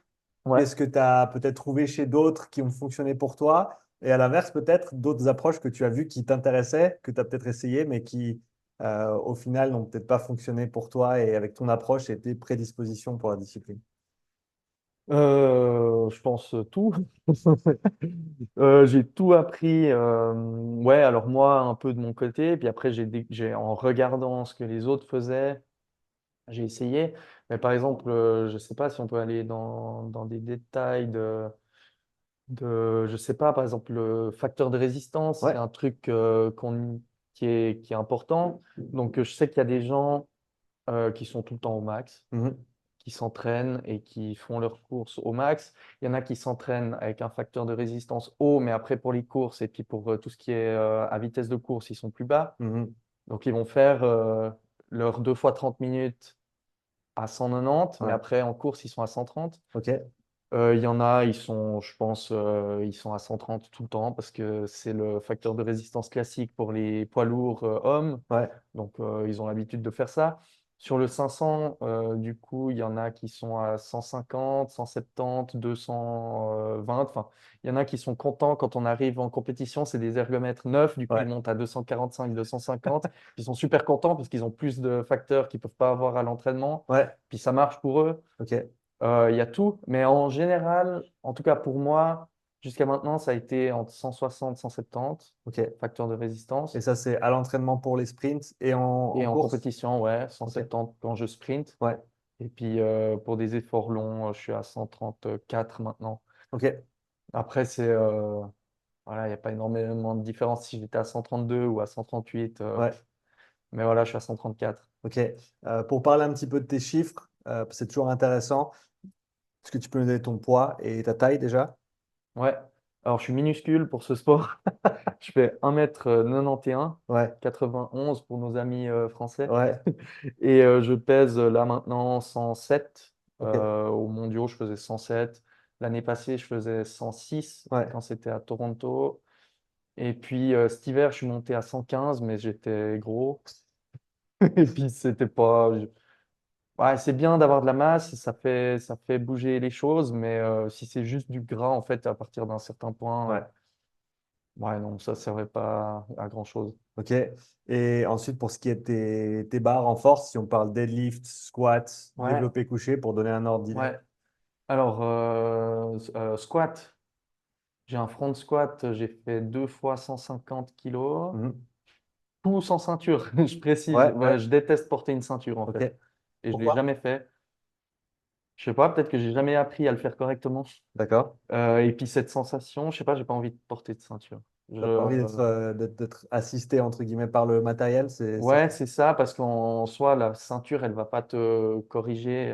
Ouais. Qu'est-ce que tu as peut-être trouvé chez d'autres qui ont fonctionné pour toi? Et à l'inverse, peut-être d'autres approches que tu as vues qui t'intéressaient, que tu as peut-être essayé, mais qui, au final, n'ont peut-être pas fonctionné pour toi et avec ton approche et tes prédispositions pour la discipline. Je pense tout. J'ai tout appris. Ouais, alors moi, un peu de mon côté. Puis après, en regardant ce que les autres faisaient, j'ai essayé. Mais par exemple, je ne sais pas si on peut aller dans des détails je sais pas, par exemple, le facteur de résistance, c'est Ouais. un truc qui est important. Donc, je sais qu'il y a des gens qui sont tout le temps au max, Mhm. qui s'entraînent et qui font leurs courses au max. Il y en a qui s'entraînent avec un facteur de résistance haut, mais après pour les courses et puis pour tout ce qui est à vitesse de course, ils sont plus bas. Mhm. Donc ils vont faire leurs 2 fois 30 minutes à 190, mais Ouais. après en course, ils sont à 130. Ok. Il y en a, je pense, ils sont à 130 tout le temps parce que c'est le facteur de résistance classique pour les poids lourds hommes. Ouais. Donc, ils ont l'habitude de faire ça. Sur le 500, du coup, il y en a qui sont à 150, 170, 220. Enfin, il y en a qui sont contents quand on arrive en compétition. C'est des ergomètres neufs. Du coup, ils Ouais. montent à 245, 250. Ils sont super contents parce qu'ils ont plus de facteurs qu'ils ne peuvent pas avoir à l'entraînement. Ouais. Puis ça marche pour eux. Ok. Il y a tout, mais en général, en tout cas pour moi, jusqu'à maintenant, ça a été entre 160 170 Ok. facteurs de Et résistance. ça, c'est à l'entraînement pour les sprints et en Et en course? compétition, ouais, Ok. 170 quand je sprint. Ouais. Et puis pour des efforts longs, je suis à 134 maintenant. Ok. Après, voilà, il n'y a pas énormément de différence si j'étais à 132 ou à 138. Ouais. Mais voilà, je suis à 134. Ok. Pour parler un petit peu de tes chiffres, c'est toujours intéressant. Est-ce que tu peux nous donner ton poids et ta taille déjà? Ouais. Alors, je suis minuscule pour ce sport. Je fais 1m91, Ouais. 91 pour nos amis français. Ouais. Et je pèse là maintenant 107. Ok. Aux mondiaux, je faisais 107. L'année passée, je faisais 106 Ouais. quand c'était à Toronto. Et puis cet hiver, je suis monté à 115, mais j'étais gros. Et puis c'était pas. Ouais, c'est bien d'avoir de la masse, ça fait bouger les choses, mais si c'est juste du gras, en fait, à partir d'un certain point, Ouais. ouais, non, ça ne servait pas à grand-chose. Ok. Et ensuite, pour ce qui est de tes barres en force, si on parle deadlift, squat, Ouais, développé couché, pour donner un ordre d'idée. ouais. Alors, squat, j'ai un front squat, j'ai fait 2 fois 150 kilos, Mhm. tout sans ceinture, je précise. Ouais. Ouais, Ouais. je déteste porter une ceinture, en Ok. fait. Et je ne l'ai Pourquoi? jamais fait. Je sais pas, peut-être que j'ai jamais appris à le faire correctement. D'accord. Et puis cette sensation, je sais pas, j'ai pas envie de porter de ceinture. T'as pas envie Je... d'être assisté, entre guillemets, par le matériel, c'est Ouais, c'est ça, parce qu'en soi, la ceinture, elle va pas te corriger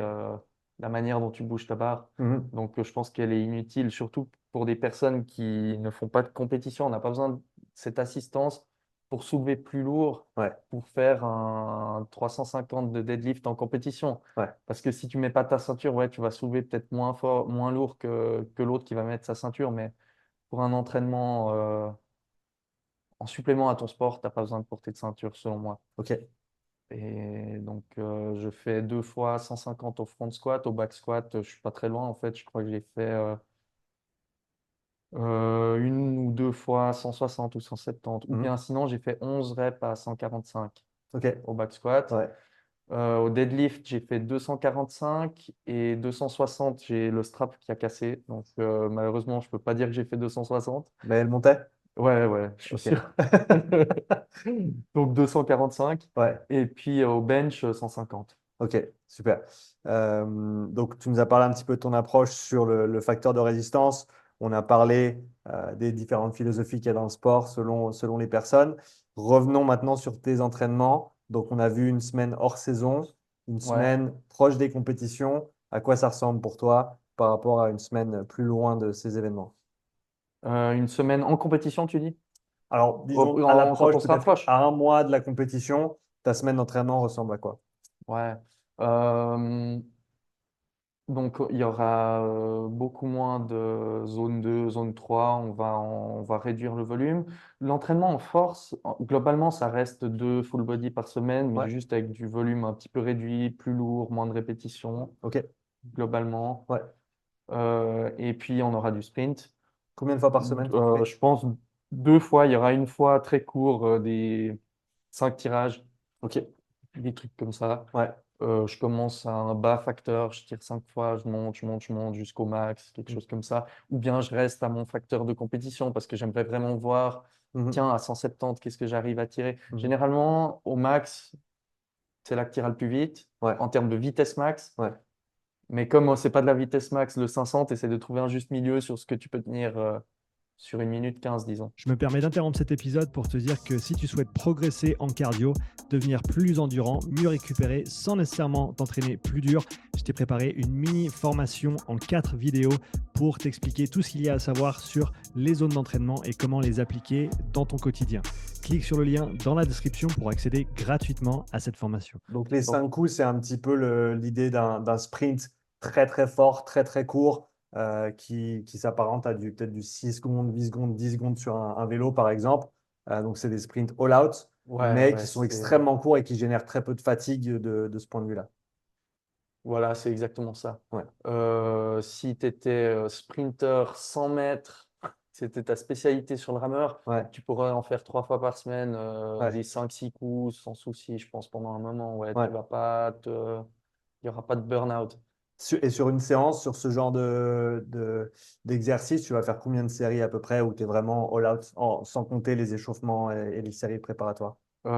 la manière dont tu bouges ta barre. Mhm. Donc, je pense qu'elle est inutile, surtout pour des personnes qui ne font pas de compétition. On n'a pas besoin de cette assistance pour soulever plus lourd, Ouais, pour faire un 350 de deadlift en compétition. ouais, Parce que si tu mets pas ta ceinture, ouais, tu vas soulever peut-être moins fort, moins lourd que l'autre qui va mettre sa ceinture. Mais pour un entraînement en supplément à ton sport, tu n'as pas besoin de porter de ceinture, selon moi. ok. Et donc, je fais 2 fois 150 au front squat. Au back squat, je suis pas très loin en fait. Je crois que j'ai fait 1 ou 2 fois 160 ou 170. Ou Mhm. bien sinon, j'ai fait 11 reps à 145 Ok, au back squat. ouais. Au deadlift, j'ai fait 245 et 260, j'ai le strap qui a cassé. Donc, malheureusement, je peux pas dire que j'ai fait 260. Mais elle montait? Ouais, ouais, je suis Ok. sûr. Donc, 245. Ouais, Et puis, au bench, 150. ok, super. Donc, tu nous as parlé un petit peu de ton approche sur le facteur de résistance. On a parlé des différentes philosophies qu'il y a dans le sport selon les personnes. Revenons maintenant sur tes entraînements. Donc, on a vu une semaine hors saison, une Ouais. semaine proche des compétitions. À quoi ça ressemble pour toi par rapport à une semaine plus loin de ces événements? Une semaine en compétition, tu dis? Alors, disons à Quand l'approche, on se peut-être rapproche? à un mois de la compétition, ta semaine d'entraînement ressemble à quoi? Ouais. Euh, donc, il y aura beaucoup moins de zone 2, zone 3. On va réduire le volume. L'entraînement en force, globalement, ça reste 2 full body par semaine, mais Ouais, juste avec du volume un petit peu réduit, plus lourd, moins de répétitions, ok, globalement. ouais. Et puis, on aura du sprint. Combien de fois par semaine tu fais? Je pense 2 fois. Il y aura une fois très court, des 5 tirages, Ok, des trucs comme ça. ouais. Je commence à un bas facteur, je tire 5 fois, je monte jusqu'au max, quelque Mm. chose comme ça. Ou bien je reste à mon facteur de compétition parce que j'aimerais vraiment voir, Mhm, tiens, à 170, qu'est-ce que j'arrive à tirer. mhm. Généralement, au max, c'est là que tire le plus vite, Ouais, en termes de vitesse max. ouais. Mais comme c'est pas de la vitesse max, le 500, essaie de trouver un juste milieu sur ce que tu peux tenir sur 1 minute 15, disons. Je me permets d'interrompre cet épisode pour te dire que si tu souhaites progresser en cardio, devenir plus endurant, mieux récupérer sans nécessairement t'entraîner plus dur, je t'ai préparé une mini formation en 4 vidéos pour t'expliquer tout ce qu'il y a à savoir sur les zones d'entraînement et comment les appliquer dans ton quotidien. Clique sur le lien dans la description pour accéder gratuitement à cette formation. Donc les Donc, 5 coups, c'est un petit peu l'idée d'un sprint très très fort, très très court, qui s'apparente à peut-être du 6 secondes, 8 secondes, 10 secondes sur un vélo par exemple. Donc c'est des sprints all out, ouais, mais qui ouais, sont c'est extrêmement courts et qui génèrent très peu de fatigue de ce point de vue-là. voilà, c'est exactement ça. Ouais, Si tu étais sprinter 100 mètres, c'était ta spécialité sur le rameur, ouais, tu pourrais en faire 3 fois par semaine, ouais, des 5, 6 coups sans souci, je pense, pendant un moment. Ouais, ouais. tu vas pas te... Il n'y aura pas de burn-out. Et sur une séance, sur ce genre d'exercice, tu vas faire combien de séries à peu près où tu es vraiment all out, sans compter les échauffements et les séries préparatoires?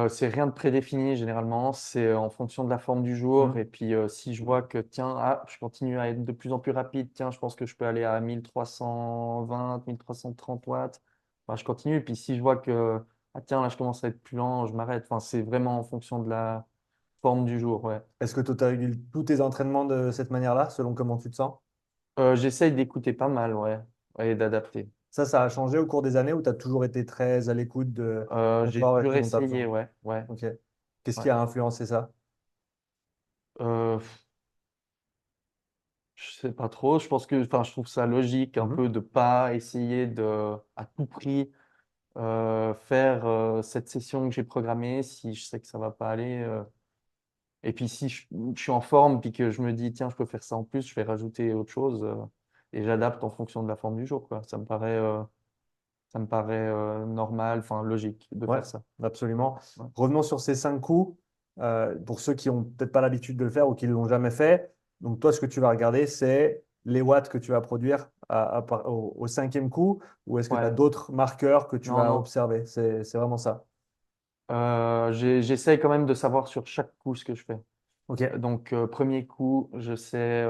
C'est rien de prédéfini généralement, c'est en fonction de la forme du jour. Mhm. Et puis si je vois que tiens, je continue à être de plus en plus rapide, tiens, je pense que je peux aller à 1320, 1330 watts, bah, je continue. Et puis si je vois que tiens, là je commence à être plus lent, je m'arrête. Enfin, c'est vraiment en fonction de la forme du jour, ouais. Est-ce que tu as eu tous tes entraînements de cette manière-là, selon comment tu te sens? J'essaye d'écouter pas mal, ouais, et d'adapter. Ça a changé au cours des années ou tu as toujours été très à l'écoute de ton J'ai corps et ce toujours dont tu as essayé, besoin? ouais, ouais, Ok. Qu'est-ce ouais. qui a influencé ça? Euh, Je sais pas trop. Je pense que, enfin, je trouve ça logique un Mhm. peu de pas essayer de, à tout prix, faire cette session que j'ai programmée si je sais que ça va pas aller. Et puis si je suis en forme puis que je me dis tiens, je peux faire ça en plus, je vais rajouter autre chose et j'adapte en fonction de la forme du jour, quoi. Ça me paraît normal, enfin logique de Ouais, faire ça. absolument. Ouais. Revenons sur ces 5 coups. Pour ceux qui n'ont peut-être pas l'habitude de le faire ou qui ne l'ont jamais fait. Donc, toi, ce que tu vas regarder, c'est les watts que tu vas produire au 5e coup, ou est-ce que tu as Ouais. d'autres marqueurs que tu Non, vas non. observer? C'est vraiment ça. J'essaye quand même de savoir sur chaque coup ce que je fais. Ok. Donc, premier coup, je sais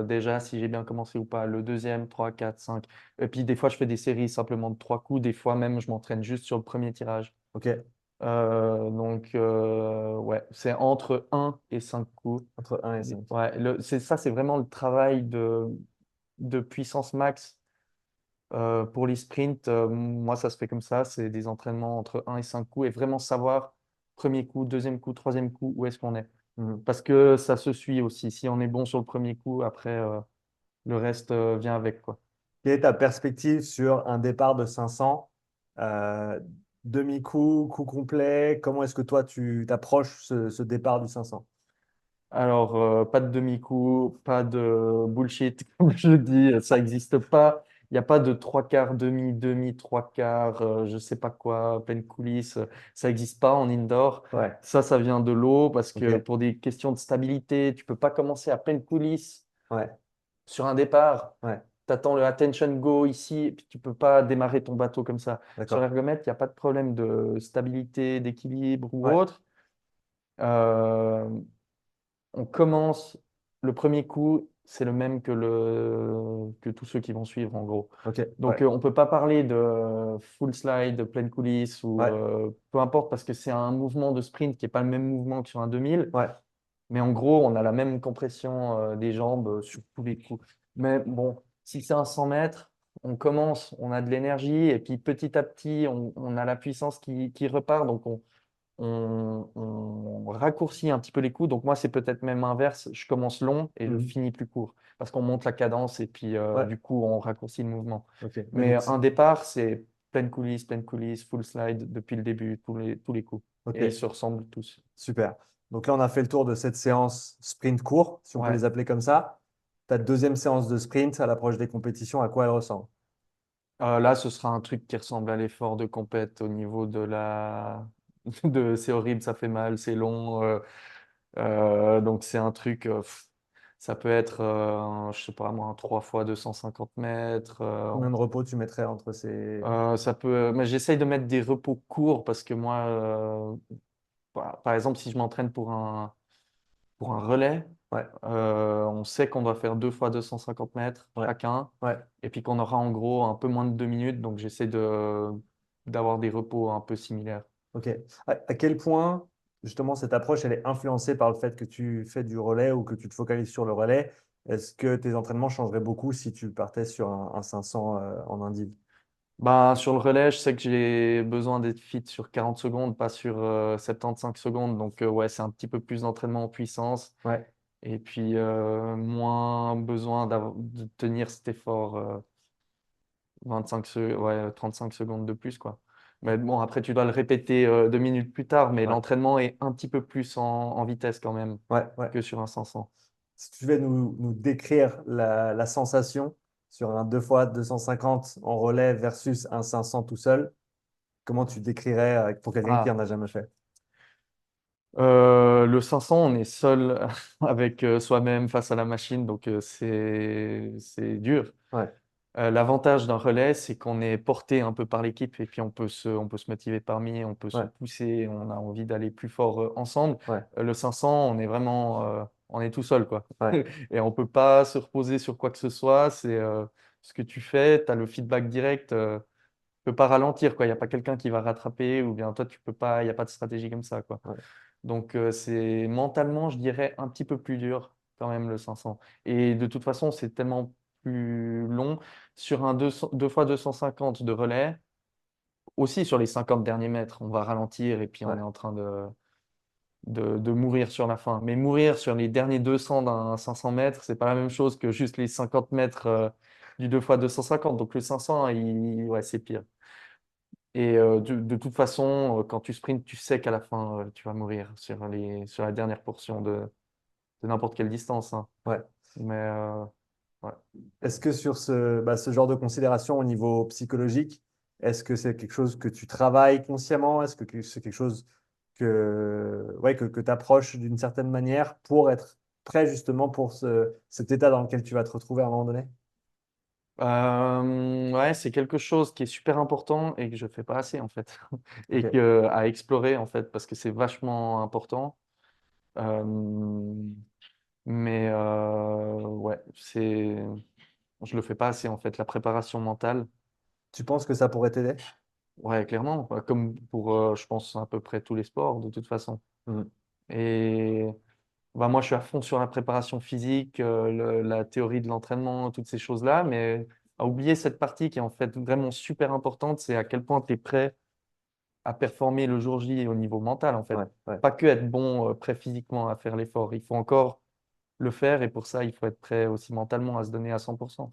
déjà si j'ai bien commencé ou pas. Le deuxième, 3, 4, 5. Et puis, des fois, je fais des séries simplement de 3 coups. Des fois, même, je m'entraîne juste sur le premier tirage. Ok. Donc, ouais, c'est entre 1 et 5 coups. Entre un et 5. Ouais, ça, c'est vraiment le travail de puissance max. Pour les sprints, moi, ça se fait comme ça. C'est des entraînements entre 1 et 5 coups et vraiment savoir premier coup, deuxième coup, troisième coup, où est-ce qu'on est. Mhm. Parce que ça se suit aussi. Si on est bon sur le premier coup, après, le reste vient avec, quoi. Quelle est ta perspective sur un départ de 500? euh, Demi-coup, coup complet? Comment est-ce que toi, tu t'approches ce départ du 500? Alors, pas de demi-coup, pas de bullshit, comme je dis, ça n'existe pas. Il n'y a pas de trois quarts, demi, demi, trois quarts, je sais pas quoi, pleine coulisse. Ça n'existe pas en indoor. Ouais. Ça vient de l'eau parce que Ok. pour des questions de stabilité, tu peux pas commencer à pleine coulisse Ouais. sur un départ. Ouais. Tu attends le attention go ici, et puis tu peux pas démarrer ton bateau comme ça. Sur D'accord. l'ergomètre, il n'y a pas de problème de stabilité, d'équilibre ou Ouais. autre. Euh, on commence, le premier coup, c'est le même que tous ceux qui vont suivre, en gros. Ok. Donc, Ouais. on ne peut pas parler de full slide, de pleine coulisse ou Ouais. peu importe parce que c'est un mouvement de sprint qui n'est pas le même mouvement que sur un 2000. Ouais. Mais en gros, on a la même compression des jambes sur tous les coups. Mais bon, si c'est un 100 mètres, on commence, on a de l'énergie et puis petit à petit, on a la puissance qui repart. Donc, on raccourcit un petit peu les coups. Donc moi, c'est peut-être même inverse. Je commence long et je Mhm. finis plus court parce qu'on monte la cadence et puis Ouais. du coup, on raccourcit le mouvement. Ok. Ouais, Mais un départ, c'est pleine coulisse, full slide depuis le début, tous les coups. Et ils ok. se ressemblent tous. Super. Donc là, on a fait le tour de cette séance sprint court, si on peut Ouais. les appeler comme ça. Ta deuxième séance de sprint à l'approche des compétitions, à quoi elle ressemble? Là, ce sera un truc qui ressemble à l'effort de compète au niveau de la... C'est horrible, ça fait mal, c'est long. Donc, c'est un truc... ça peut être, je sais pas moi, un 3 fois 250 mètres. Combien de repos tu mettrais entre ces... Ça peut... Mais j'essaye de mettre des repos courts parce que moi, par exemple, si je m'entraîne pour un relais, Ouais. on sait qu'on doit faire 2 fois 250 mètres Ouais. chacun. Ouais. Et puis qu'on aura en gros un peu moins de 2 minutes. Donc j'essaie d'avoir des repos un peu similaires. Ok. À quel point, justement, cette approche, elle est influencée par le fait que tu fais du relais ou que tu te focalises sur le relais? Est-ce que tes entraînements changeraient beaucoup si tu partais sur un 500 en indiv? Bah, sur le relais, je sais que j'ai besoin d'être fit sur 40 secondes, pas sur 75 secondes. Donc ouais, c'est un petit peu plus d'entraînement en puissance. Ouais. Et puis moins besoin de tenir cet effort 35 secondes de plus, quoi. Mais bon, après, tu dois le répéter 2 minutes plus tard, mais Ouais. l'entraînement est un petit peu plus en vitesse quand même Ouais. Ouais. que sur un 500. Si tu devais nous décrire la sensation sur un 2 fois 250 en relais versus un 500 tout seul, comment tu décrirais pour quelqu'un qui Ah, n'en a jamais fait? le 500, on est seul avec soi-même face à la machine, donc c'est dur. Ouais. L'avantage d'un relais, c'est qu'on est porté un peu par l'équipe et puis on peut se motiver parmi, on peut se Ouais. pousser, on a envie d'aller plus fort ensemble. Ouais. Le 500, on est vraiment, on est tout seul, quoi. Ouais. Et on peut pas se reposer sur quoi que ce soit. C'est ce que tu fais, tu as le feedback direct. Tu peux pas ralentir, quoi. Il n'y a pas quelqu'un qui va rattraper ou bien toi, tu peux pas, il n'y a pas de stratégie comme ça, quoi. Ouais. Donc, c'est mentalement, je dirais, un petit peu plus dur quand même le 500. Et de toute façon, c'est tellement plus long. Sur un 2 fois 250 de relais, aussi sur les 50 derniers mètres, on va ralentir et puis on Ouais. est en train de mourir sur la fin. Mais mourir sur les derniers 200 d'un 500 mètres, c'est pas la même chose que juste les 50 mètres du 2 fois 250. Donc, le 500, ouais, c'est pire. Et de toute façon, quand tu sprints, tu sais qu'à la fin, tu vas mourir sur la dernière portion de n'importe quelle distance, hein. Ouais. Mais ouais. Est-ce que sur ce genre de considération au niveau psychologique, est-ce que c'est quelque chose que tu travailles consciemment? Est-ce que c'est quelque chose ouais, que tu approches d'une certaine manière pour être prêt justement pour cet état dans lequel tu vas te retrouver à un moment donné? Ouais, c'est quelque chose qui est super important et que je fais pas assez en fait, et Ok. à explorer en fait, parce que c'est vachement important. Euh, mais ouais, je le fais pas assez en fait. La préparation mentale, Tu penses que ça pourrait t'aider? ouais, clairement, bah, comme pour, je pense, à peu près tous les sports de toute façon. Mhm. Et bah, moi, je suis à fond sur la préparation physique, la théorie de l'entraînement, toutes ces choses-là, mais à oublier cette partie qui est en fait vraiment super importante, c'est à quel point tu es prêt à performer le jour J au niveau mental, en fait. Ouais, ouais. Pas que être bon, prêt physiquement à faire l'effort. Il faut encore le faire et pour ça, il faut être prêt aussi mentalement à se donner à 100%.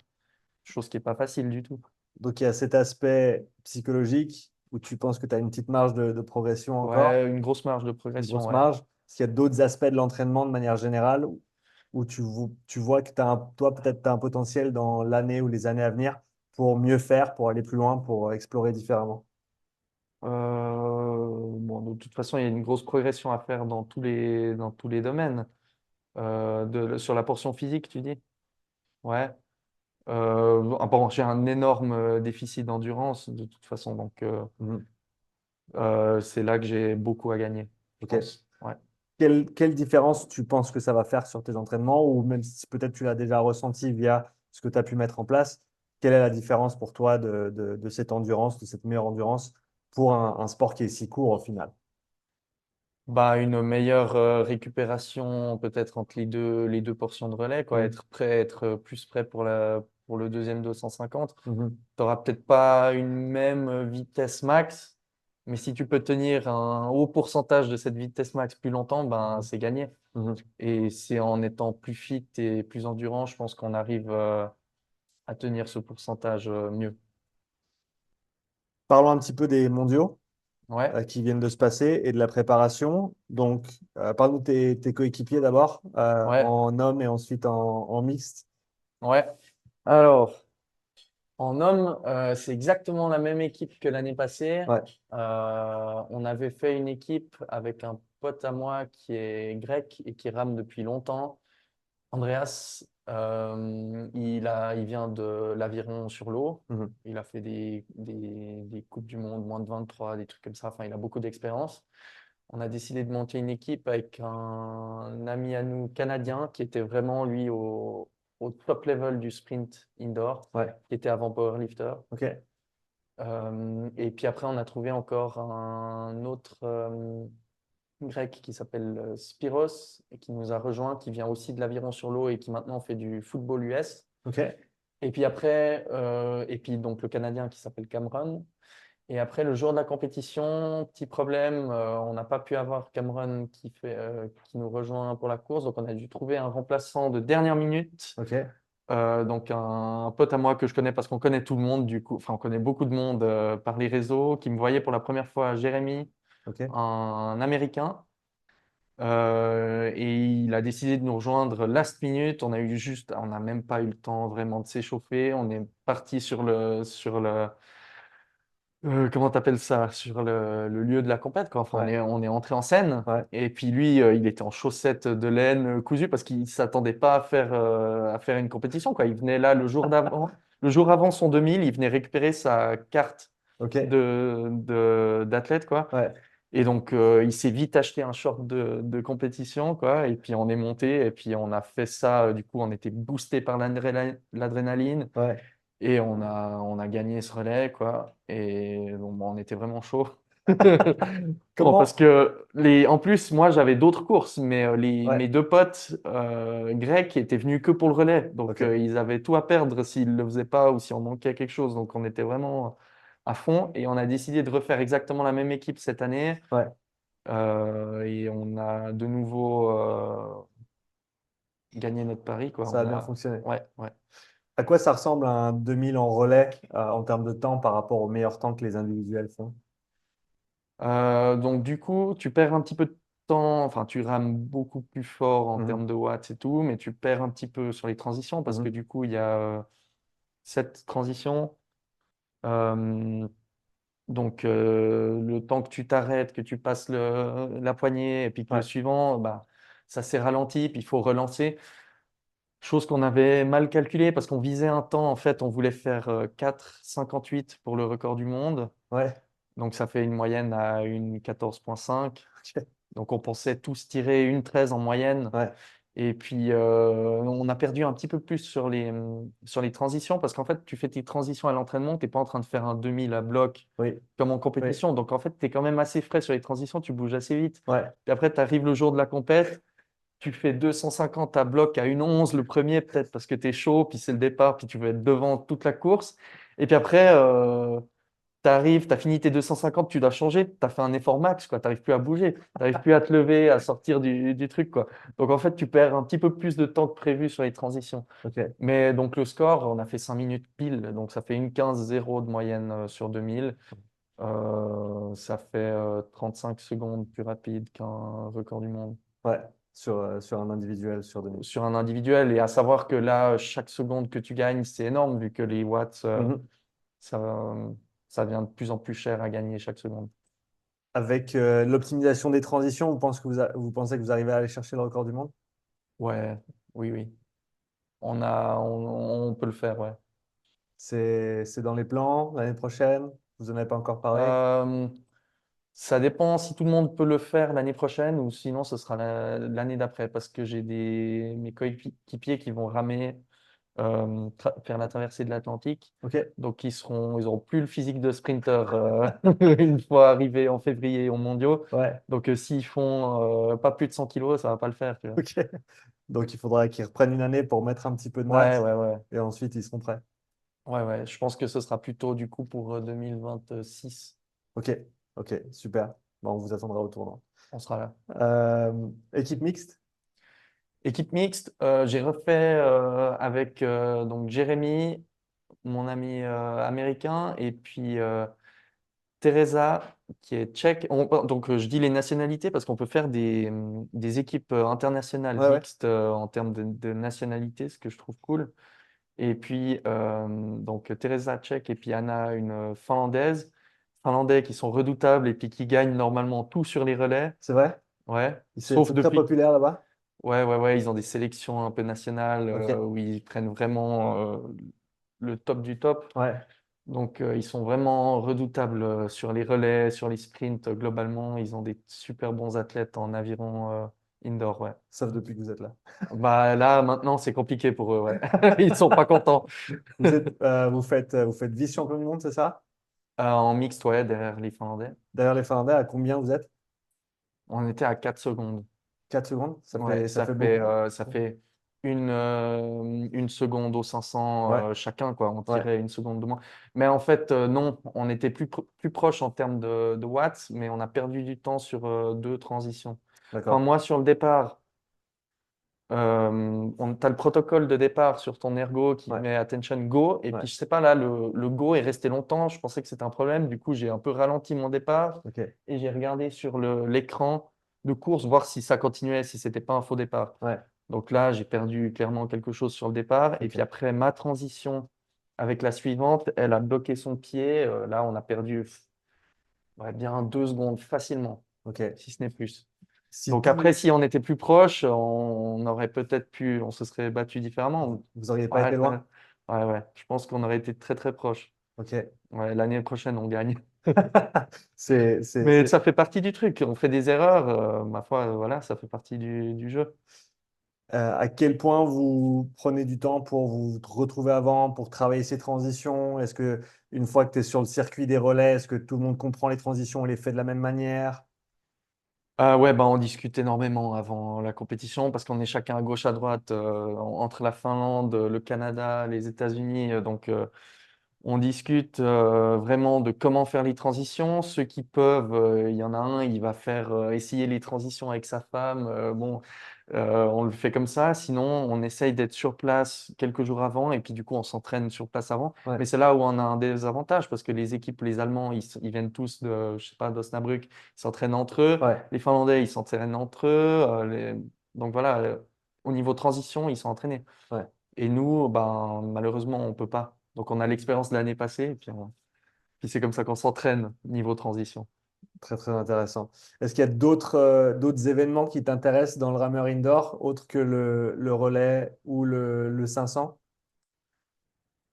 Chose qui n'est pas facile du tout. Donc, il y a cet aspect psychologique où tu penses que tu as une petite marge de progression encore, Ouais, une grosse marge de une progression, grosse ouais. marge. Est-ce qu'il y a d'autres aspects de l'entraînement de manière générale où tu vois que toi, peut-être, tu as un potentiel dans l'année ou les années à venir pour mieux faire, pour aller plus loin, pour explorer différemment? Bon, de toute façon, il y a une grosse progression à faire dans tous les domaines. Sur la portion physique, tu dis? Ouais. Bon, j'ai un énorme déficit d'endurance de toute façon, donc Mhm. c'est là que j'ai beaucoup à gagner, je Ok. pense. Ouais. Quelle différence tu penses que ça va faire sur tes entraînements ou même si peut-être tu l'as déjà ressenti via ce que tu as pu mettre en place, quelle est la différence pour toi de cette endurance, de cette meilleure endurance pour un sport qui est si court au final? Bah, une meilleure récupération peut-être entre les deux portions de relais, quoi. Mhm. Être prêt, être plus prêt pour le deuxième 250. Mhm. Tu n'auras peut-être pas une même vitesse max, mais si tu peux tenir un haut pourcentage de cette vitesse max plus longtemps, ben, c'est gagné. Mhm. Et c'est en étant plus fit et plus endurant, je pense qu'on arrive à tenir ce pourcentage mieux. Parlons un petit peu des mondiaux Ouais, qui viennent de se passer et de la préparation. Donc, parle-nous de tes coéquipiers d'abord, ouais, en homme et ensuite en mixte. ouais. Alors, en homme, c'est exactement la même équipe que l'année passée. Ouais, On avait fait une équipe avec un pote à moi qui est grec et qui rame depuis longtemps. Andreas, il vient de l'aviron sur l'eau. mhm. Il a fait des Coupes du Monde, moins de 23, des trucs comme ça. Enfin, il a beaucoup d'expérience. On a décidé de monter une équipe avec un ami à nous canadien qui était vraiment, lui, au top level du sprint indoor, Ouais, qui était avant powerlifter. ok, Et puis après, on a trouvé encore un autre grec qui s'appelle Spiros et qui nous a rejoint, qui vient aussi de l'aviron sur l'eau et qui maintenant fait du football US. ok, Et puis après, et puis donc le Canadien qui s'appelle Cameron. Et après, le jour de la compétition, petit problème, on n'a pas pu avoir Cameron qui nous rejoint pour la course, donc on a dû trouver un remplaçant de dernière minute. ok, Donc un pote à moi que je connais parce qu'on connaît tout le monde du coup, enfin on connaît beaucoup de monde par les réseaux, qui me voyait pour la première fois, Jérémy, ok. un Américain. Et il a décidé de nous rejoindre last minute. On n'a même pas eu le temps vraiment de s'échauffer. On est parti comment t'appelles ça? Sur le lieu de la compète, quoi. Enfin, Ouais, on est entré en scène. ouais, Et puis lui, il était en chaussettes de laine cousues parce qu'il s'attendait pas à faire une compétition, quoi. Il venait là le jour d'avant, le jour avant son 2000, il venait récupérer sa carte ok, d'athlète, quoi. ouais, Et donc, il s'est vite acheté un short de compétition, quoi. Et puis, on est monté. Et puis, on a fait ça. Du coup, on était boosté par l'adrénaline. ouais. Et on a gagné ce relais, quoi. Et bon, on était vraiment chaud. Bon, parce Comment? que en plus, moi, j'avais d'autres courses, mais Ouais, mes deux potes grecs étaient venus que pour le relais. Donc, ok, ils avaient tout à perdre s'ils ne le faisaient pas ou si on manquait quelque chose. Donc, on était vraiment à fond. Et on a décidé de refaire exactement la même équipe cette année. ouais, Et on a de nouveau gagné notre pari, quoi. ça a bien fonctionné. Ouais, ouais. À quoi ça ressemble un 2000 en relais en termes de temps par rapport aux meilleurs temps que les individuels font? Donc, du coup, tu perds un petit peu de temps, enfin, tu rames beaucoup plus fort en Mhm, termes de watts et tout, mais tu perds un petit peu sur les transitions parce que mhm. du coup, il y a 7 transitions. Euh, donc, le temps que tu t'arrêtes, que tu passes la poignée et puis que le Ouais, suivant, bah, ça s'est ralenti, puis il faut relancer. Chose qu'on avait mal calculée parce qu'on visait un temps, en fait, on voulait faire 4,58 pour le record du monde. ouais, Donc, ça fait une moyenne à une 14,5. ok, Donc, on pensait tous tirer une 13 en moyenne. Ouais, Et puis, on a perdu un petit peu plus sur les transitions parce qu'en fait, tu fais tes transitions à l'entraînement, tu n'es pas en train de faire un 2000 à bloc oui, comme en oui, compétition. Donc, en fait, tu es quand même assez frais sur les transitions, tu bouges assez vite. ouais. Puis après, tu arrives le jour de la compète, tu fais 250 à bloc à 1,11 le premier, peut-être parce que tu es chaud, puis c'est le départ, puis tu veux être devant toute la course. Et puis après, tu arrives, tu as fini tes 250, tu dois changer, tu as fait un effort max, quoi. Tu n'arrives plus à bouger, tu n'arrives plus à te lever, à sortir du truc, quoi. Donc en fait, tu perds un petit peu plus de temps que prévu sur les transitions. Ok. Mais donc le score, on a fait 5 minutes pile, donc ça fait une 15-0 de moyenne sur 2000. Ça fait 35 secondes plus rapide qu'un record du monde Ouais, sur un individuel, sur 2000. sur un individuel. Et à savoir que là, chaque seconde que tu gagnes, c'est énorme vu que les watts, Mhm. ça, ça devient de plus en plus cher à gagner chaque seconde. Avec l'optimisation des transitions, vous pensez que vous arrivez à aller chercher le record du monde? Ouais, oui, oui. On peut le faire, ouais. C'est dans les plans l'année prochaine? Vous n'en avez pas encore parlé? Euh, Ça dépend si tout le monde peut le faire l'année prochaine ou sinon ce sera l'année d'après parce que j'ai mes coéquipiers qui vont ramer, faire la traversée de l'Atlantique. Ok, Donc ils auront plus le physique de sprinter une fois arrivés en février aux mondiaux. ouais, Donc s'ils font pas plus de 100 kilos, ça va pas le faire, tu vois. ok. Donc il faudra qu'ils reprennent une année pour mettre un petit peu de Ouais, masse ouais, ouais. et ensuite ils seront prêts. Ouais, ouais. Je pense que ce sera plutôt du coup pour 2026. Ok, ok, super. Bon, on vous attendra au tournant. On sera là. Équipe mixte? Équipe mixte, j'ai refait avec donc Jérémy, mon ami américain, et puis Teresa, qui est tchèque. Donc, je dis les nationalités parce qu'on peut faire des équipes internationales Ouais, ouais. mixtes en termes de nationalité, ce que je trouve cool. Et puis, donc, Teresa tchèque et puis Anna, une finlandaise. Finlandais qui sont redoutables et puis qui gagnent normalement tout sur les relais. C'est vrai? Ouais, C'est sauf très depuis. populaire là-bas? Ouais, ouais, ouais, ils ont des sélections un peu nationales Ok, où ils prennent vraiment le top du top. ouais. Donc, ils sont vraiment redoutables sur les relais, sur les sprints. Globalement, ils ont des super bons athlètes en aviron indoor, ouais. Sauf depuis que vous êtes là. Bah, là, maintenant, c'est compliqué pour eux, ouais. Ils sont pas contents. Vous faites vice-champion du monde, c'est ça? En mixte, ouais, derrière les Finlandais. Derrière les Finlandais, à combien vous êtes? On était à 4 secondes. 4 secondes? Ouais, Ça fait beaucoup? ça fait une seconde aux 500 Ouais, chacun, quoi. On ouais, tirait une seconde de moins. Mais en fait, non, on était plus proche en termes de watts, mais on a perdu du temps sur deux transitions. Enfin, d'accord. moi, sur le départ, tu as le protocole de départ sur ton ergo qui Ouais, met attention go. Et ouais, puis, je sais pas, là, le go est resté longtemps. Je pensais que c'était un problème. Du coup, j'ai un peu ralenti mon départ ok, et j'ai regardé sur l'écran de course, voir si ça continuait, si c'était pas un faux départ. ouais, Donc là, j'ai perdu clairement quelque chose sur le départ. Et puis ok. après, ma transition avec la suivante, elle a bloqué son pied. Là, on a perdu ouais, bien 2 secondes facilement, Ok. si ce n'est plus. Si Donc après, tout, si on était plus proche, on aurait peut-être pu, on se serait battu différemment. vous auriez pas Ouais, été loin? ouais, ouais. Je pense qu'on aurait été très, très proche. Ok. Ouais, l'année prochaine, on gagne. Mais C'est- ça fait partie du truc. On fait des erreurs. Ma foi, voilà, ça fait partie du jeu. À quel point vous prenez du temps pour vous retrouver avant, pour travailler ces transitions? Est-ce que une fois que tu es sur le circuit des relais, est-ce que tout le monde comprend les transitions et les fait de la même manière? Ah ouais, bah on discute énormément avant la compétition parce qu'on est chacun à gauche, à droite, entre la Finlande, le Canada, les États-Unis. Donc, on discute vraiment de comment faire les transitions. Ceux qui peuvent, il y en a un, il va faire essayer les transitions avec sa femme. Bon, on le fait comme ça. Sinon, on essaye d'être sur place quelques jours avant et puis du coup, on s'entraîne sur place avant. Ouais, Mais c'est là où on a un désavantage parce que les équipes, les Allemands, ils viennent tous de, je sais pas, d'Osnabrück, ils s'entraînent entre eux. ouais, Les Finlandais, ils s'entraînent entre eux. Donc voilà, au niveau transition, ils sont entraînés. ouais. Et nous, ben, malheureusement, on peut pas. Donc, on a l'expérience de l'année passée, et puis, puis c'est comme ça qu'on s'entraîne niveau transition. Très, très intéressant. Est-ce qu'il y a d'autres événements qui t'intéressent dans le rameur indoor, autre que le relais ou le 500?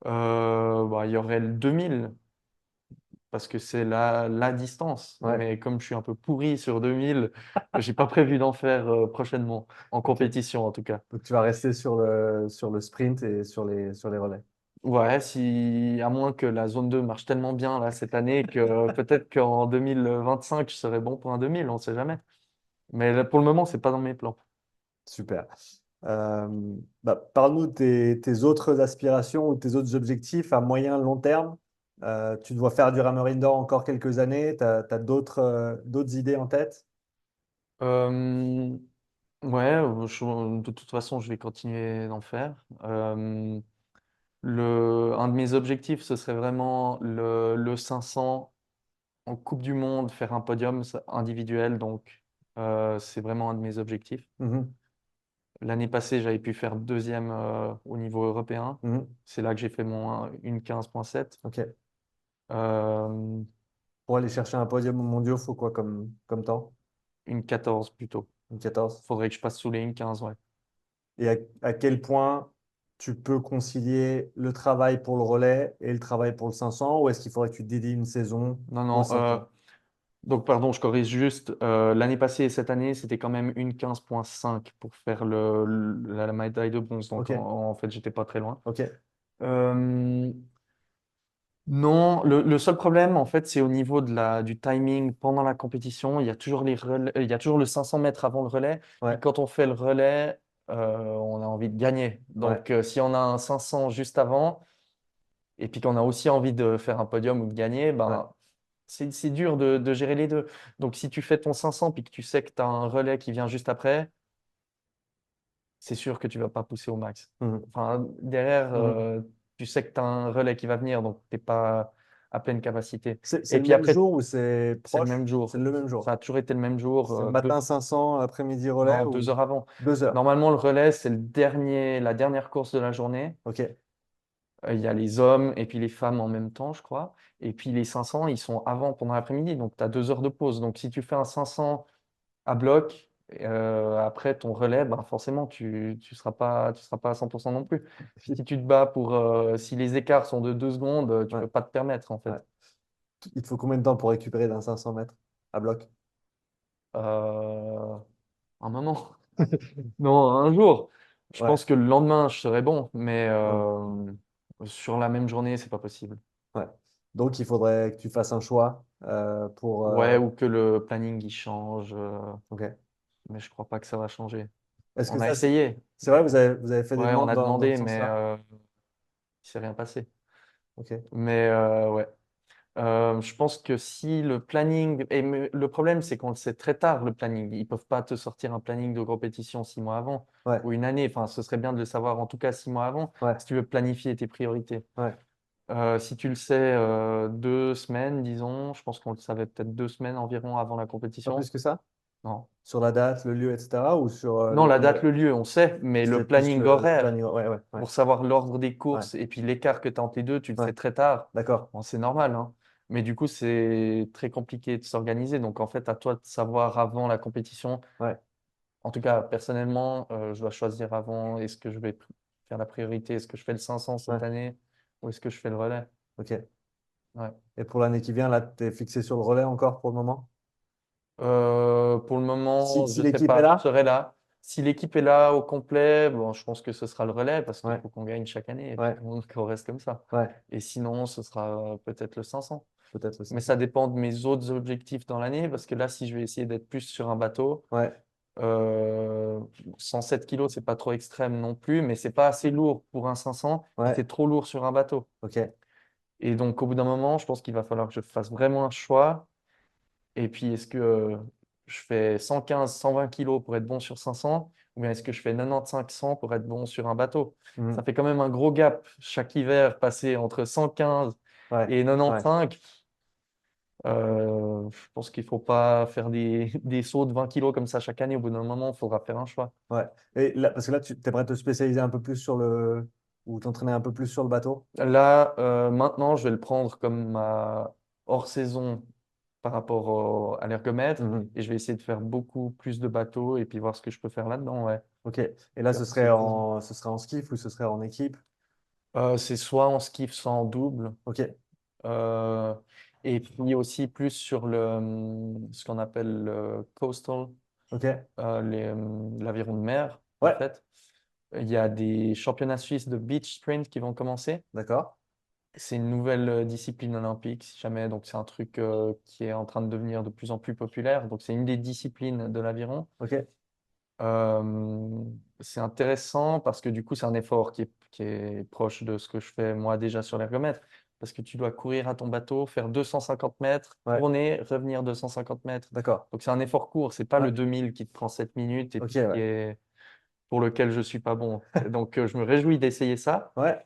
Bah, il y aurait le 2000. parce que c'est la distance. Ouais. Mais comme je suis un peu pourri sur 2000, j'ai pas prévu d'en faire prochainement, en Ok. compétition en tout cas. Donc tu vas rester sur le sprint et sur les relais. Ouais, si, à moins que la zone 2 marche tellement bien là cette année que peut-être qu'en 2025 je serai bon pour un 2000, on sait jamais. Mais là, pour le moment, c'est pas dans mes plans. Super. Euh, parle-nous de tes autres aspirations ou tes autres objectifs à moyen long terme. Tu dois faire du Rameur Indoor encore quelques années. Tu as, d'autres idées en tête? Euh, ouais, de toute façon, je vais continuer d'en faire. Un de mes objectifs, ce serait vraiment le 500 en Coupe du Monde, faire un podium individuel. Donc, c'est vraiment un de mes objectifs. Mhm, L'année passée, j'avais pu faire deuxième au niveau européen. mhm. C'est là que j'ai fait mon 1,15,7. Ok. Euh, Pour aller chercher un podium mondial, il faut quoi comme temps? 1,14 plutôt. Une 14. Faudrait que je passe sous les 1,15, ouais. Et à quel point tu peux concilier le travail pour le relais et le travail pour le 500, ou est-ce qu'il faudrait que tu dédies une saison Non, au non. 500? Donc, pardon, je corrige juste. L'année passée et cette année, c'était quand même 1,15,5 pour faire la médaille de bronze. Donc, Ok, en fait, j'étais pas très loin. ok, Euh, non, le seul problème, en fait, c'est au niveau du timing pendant la compétition. Il y a toujours il y a toujours le 500 mètres avant le relais. Puis ouais, quand on fait le relais, on a envie de gagner. ouais, Donc, si on a un 500 juste avant, et puis qu'on a aussi envie de faire un podium ou de gagner, ouais. ben, c'est dur de gérer les deux. Donc, si tu fais ton 500 puis que tu sais que tu as un relais qui vient juste après, c'est sûr que tu vas pas pousser au max. Mhm, Enfin, derrière, mhm. tu sais que tu as un relais qui va venir, donc tu n'es pas à pleine capacité. C'est Et le puis même après, jour ou c'est c'est le proche? même C'est jour. le même Ça jour. a toujours été le même jour, C'est le matin 500, l'après-midi relais non, ou 2 heures avant. 2 heures? Normalement, le relais, c'est la dernière course de la journée. Ok, Il y a les hommes et puis les femmes en même temps, je crois. Et puis les 500, ils sont avant, pendant l'après-midi. Donc, tu as 2 heures de pause. Donc, si tu fais un 500 à bloc, après ton relais, ben forcément, tu seras pas à 100% non plus. Si tu te bats si les écarts sont de 2 secondes, tu ouais, peux pas te permettre, en ouais. fait. Il te faut combien de temps pour récupérer d'un 500 mètres à bloc? Euh, un moment. Non, un jour. Je Ouais, pense que le lendemain, je serai bon, mais ouais, sur la même journée, c'est pas possible. ouais. Donc il faudrait que tu fasses un choix pour. Ouais, ou que le planning il change, Ok. mais je crois pas que ça va changer. Est-ce que On a ça, essayé. c'est vrai, vous avez fait des Ouais, on demandes a dans demandé, ce mais sens-là? il s'est rien passé. Ok. Mais ouais. Je pense que si le planning. Le problème, c'est qu'on le sait très tard, le planning. Ils peuvent pas te sortir un planning de compétition 6 mois avant Ouais, ou une année. Enfin, ce serait bien de le savoir en tout cas 6 mois avant ouais, si tu veux planifier tes priorités. ouais. Si tu le sais 2 semaines, disons, je pense qu'on le savait peut-être 2 semaines environ avant la Pas plus compétition. que ça? Non. Sur la date, le lieu, etc. Ou sur Non, la date, le lieu, on sait, mais le c'est plus planning le horaire, planning. Ouais, ouais, ouais, pour savoir l'ordre des ouais, courses et puis l'écart que tu as entre les deux, tu le ouais. sais très tard. D'accord. Bon, c'est normal, hein. Mais du coup, c'est très compliqué de s'organiser. Donc, en fait, à toi de savoir avant la compétition. Ouais, En tout cas, personnellement, je dois choisir avant, est-ce que je vais faire la priorité? Est-ce que je fais le 500 ouais. cette année ou est-ce que je fais le relais? Ok. Ouais. Et pour l'année qui vient, là, tu es fixé sur le relais encore pour le moment? Pour le Si, moment, si je sais l'équipe est pas. Je là? serai là. Si l'équipe est là au complet, bon, je pense que ce sera le relais parce qu'il Ouais, faut qu'on gagne chaque année et puis ouais, qu'on reste comme ça. ouais. Et sinon, ce sera peut-être le 500. Peut-être le Mais ça 500. dépend de mes autres objectifs dans l'année parce que là, si je vais essayer d'être plus sur un bateau, Ouais, euh, 107 kilos, c'est pas trop extrême non plus, mais c'est pas assez lourd pour un 500, puis ouais. c'est trop lourd sur un bateau. Ok. Et donc, au bout d'un moment, je pense qu'il va falloir que je fasse vraiment un choix. Et puis, est-ce que je fais 115, 120 kilos pour être bon sur 500 ou bien est-ce que je fais 95, 100 pour être bon sur un bateau? Ça Mhm. fait quand même un gros gap chaque hiver, passer entre 115 Ouais, et ouais, 95. Je pense qu'il ne faut pas faire des sauts de 20 kilos comme ça chaque année. Au bout d'un moment, il faudra faire un choix. ouais. Et là, parce que là, tu aimerais te spécialiser un peu plus sur le. Ou t'entraîner un peu plus sur le bateau? Là, maintenant, je vais le prendre comme ma hors-saison par rapport à l'ergomètre Mhm. et je vais essayer de faire beaucoup plus de bateaux et puis voir ce que je peux faire là-dedans. Ouais. Ok. Et là, Faire pousser le plaisir. ce serait en skiff ou ce serait en équipe? C'est soit en skiff, soit en double. Ok. Euh, Et puis aussi plus sur ce qu'on appelle le coastal, Ok. l'aviron de mer, en Ouais, fait. Il y a des championnats suisses de beach sprint qui vont commencer. d'accord. C'est une nouvelle discipline olympique, si jamais. Donc, c'est un truc qui est en train de devenir de plus en plus populaire. Donc, c'est une des disciplines de l'aviron. Ok. Euh, c'est intéressant parce que du coup, c'est un effort qui est proche de ce que je fais moi déjà sur l'ergomètre. Parce que tu dois courir à ton bateau, faire 250 mètres, Ouais, tourner, revenir 250 mètres. d'accord. Donc, c'est un effort court. C'est pas Ouais. le 2000 qui te prend 7 minutes et Ok, puis qui ouais. est pour lequel je suis pas bon. Donc, je me réjouis d'essayer ça. Ouais,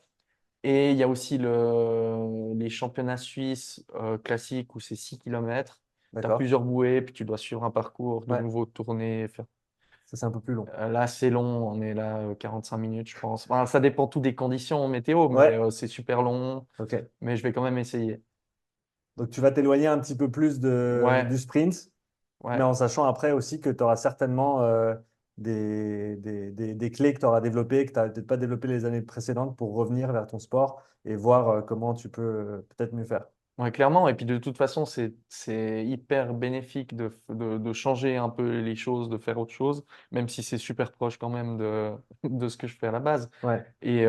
Et il y a aussi les championnats suisses classiques où c'est 6 km. Tu as d'accord. plusieurs bouées, puis tu dois suivre un parcours, de Ouais, nouveau tourner, faire. ça c'est un peu plus long. Là, c'est long, on est là 45 minutes, je pense. Enfin, ça dépend tout des conditions météo, mais Ouais, c'est super long. ok. Mais je vais quand même essayer. Donc tu vas t'éloigner un petit peu plus du Ouais, sprint, mais ouais, en sachant après aussi que tu auras certainement des clés que tu auras développées, que tu n'as peut-être pas développées les années précédentes pour revenir vers ton sport et voir comment tu peux peut-être mieux faire. ouais, clairement. Et puis de toute façon, c'est hyper bénéfique de changer un peu les choses, de faire autre chose, même si c'est super proche quand même de ce que je fais à la base. Ouais. Et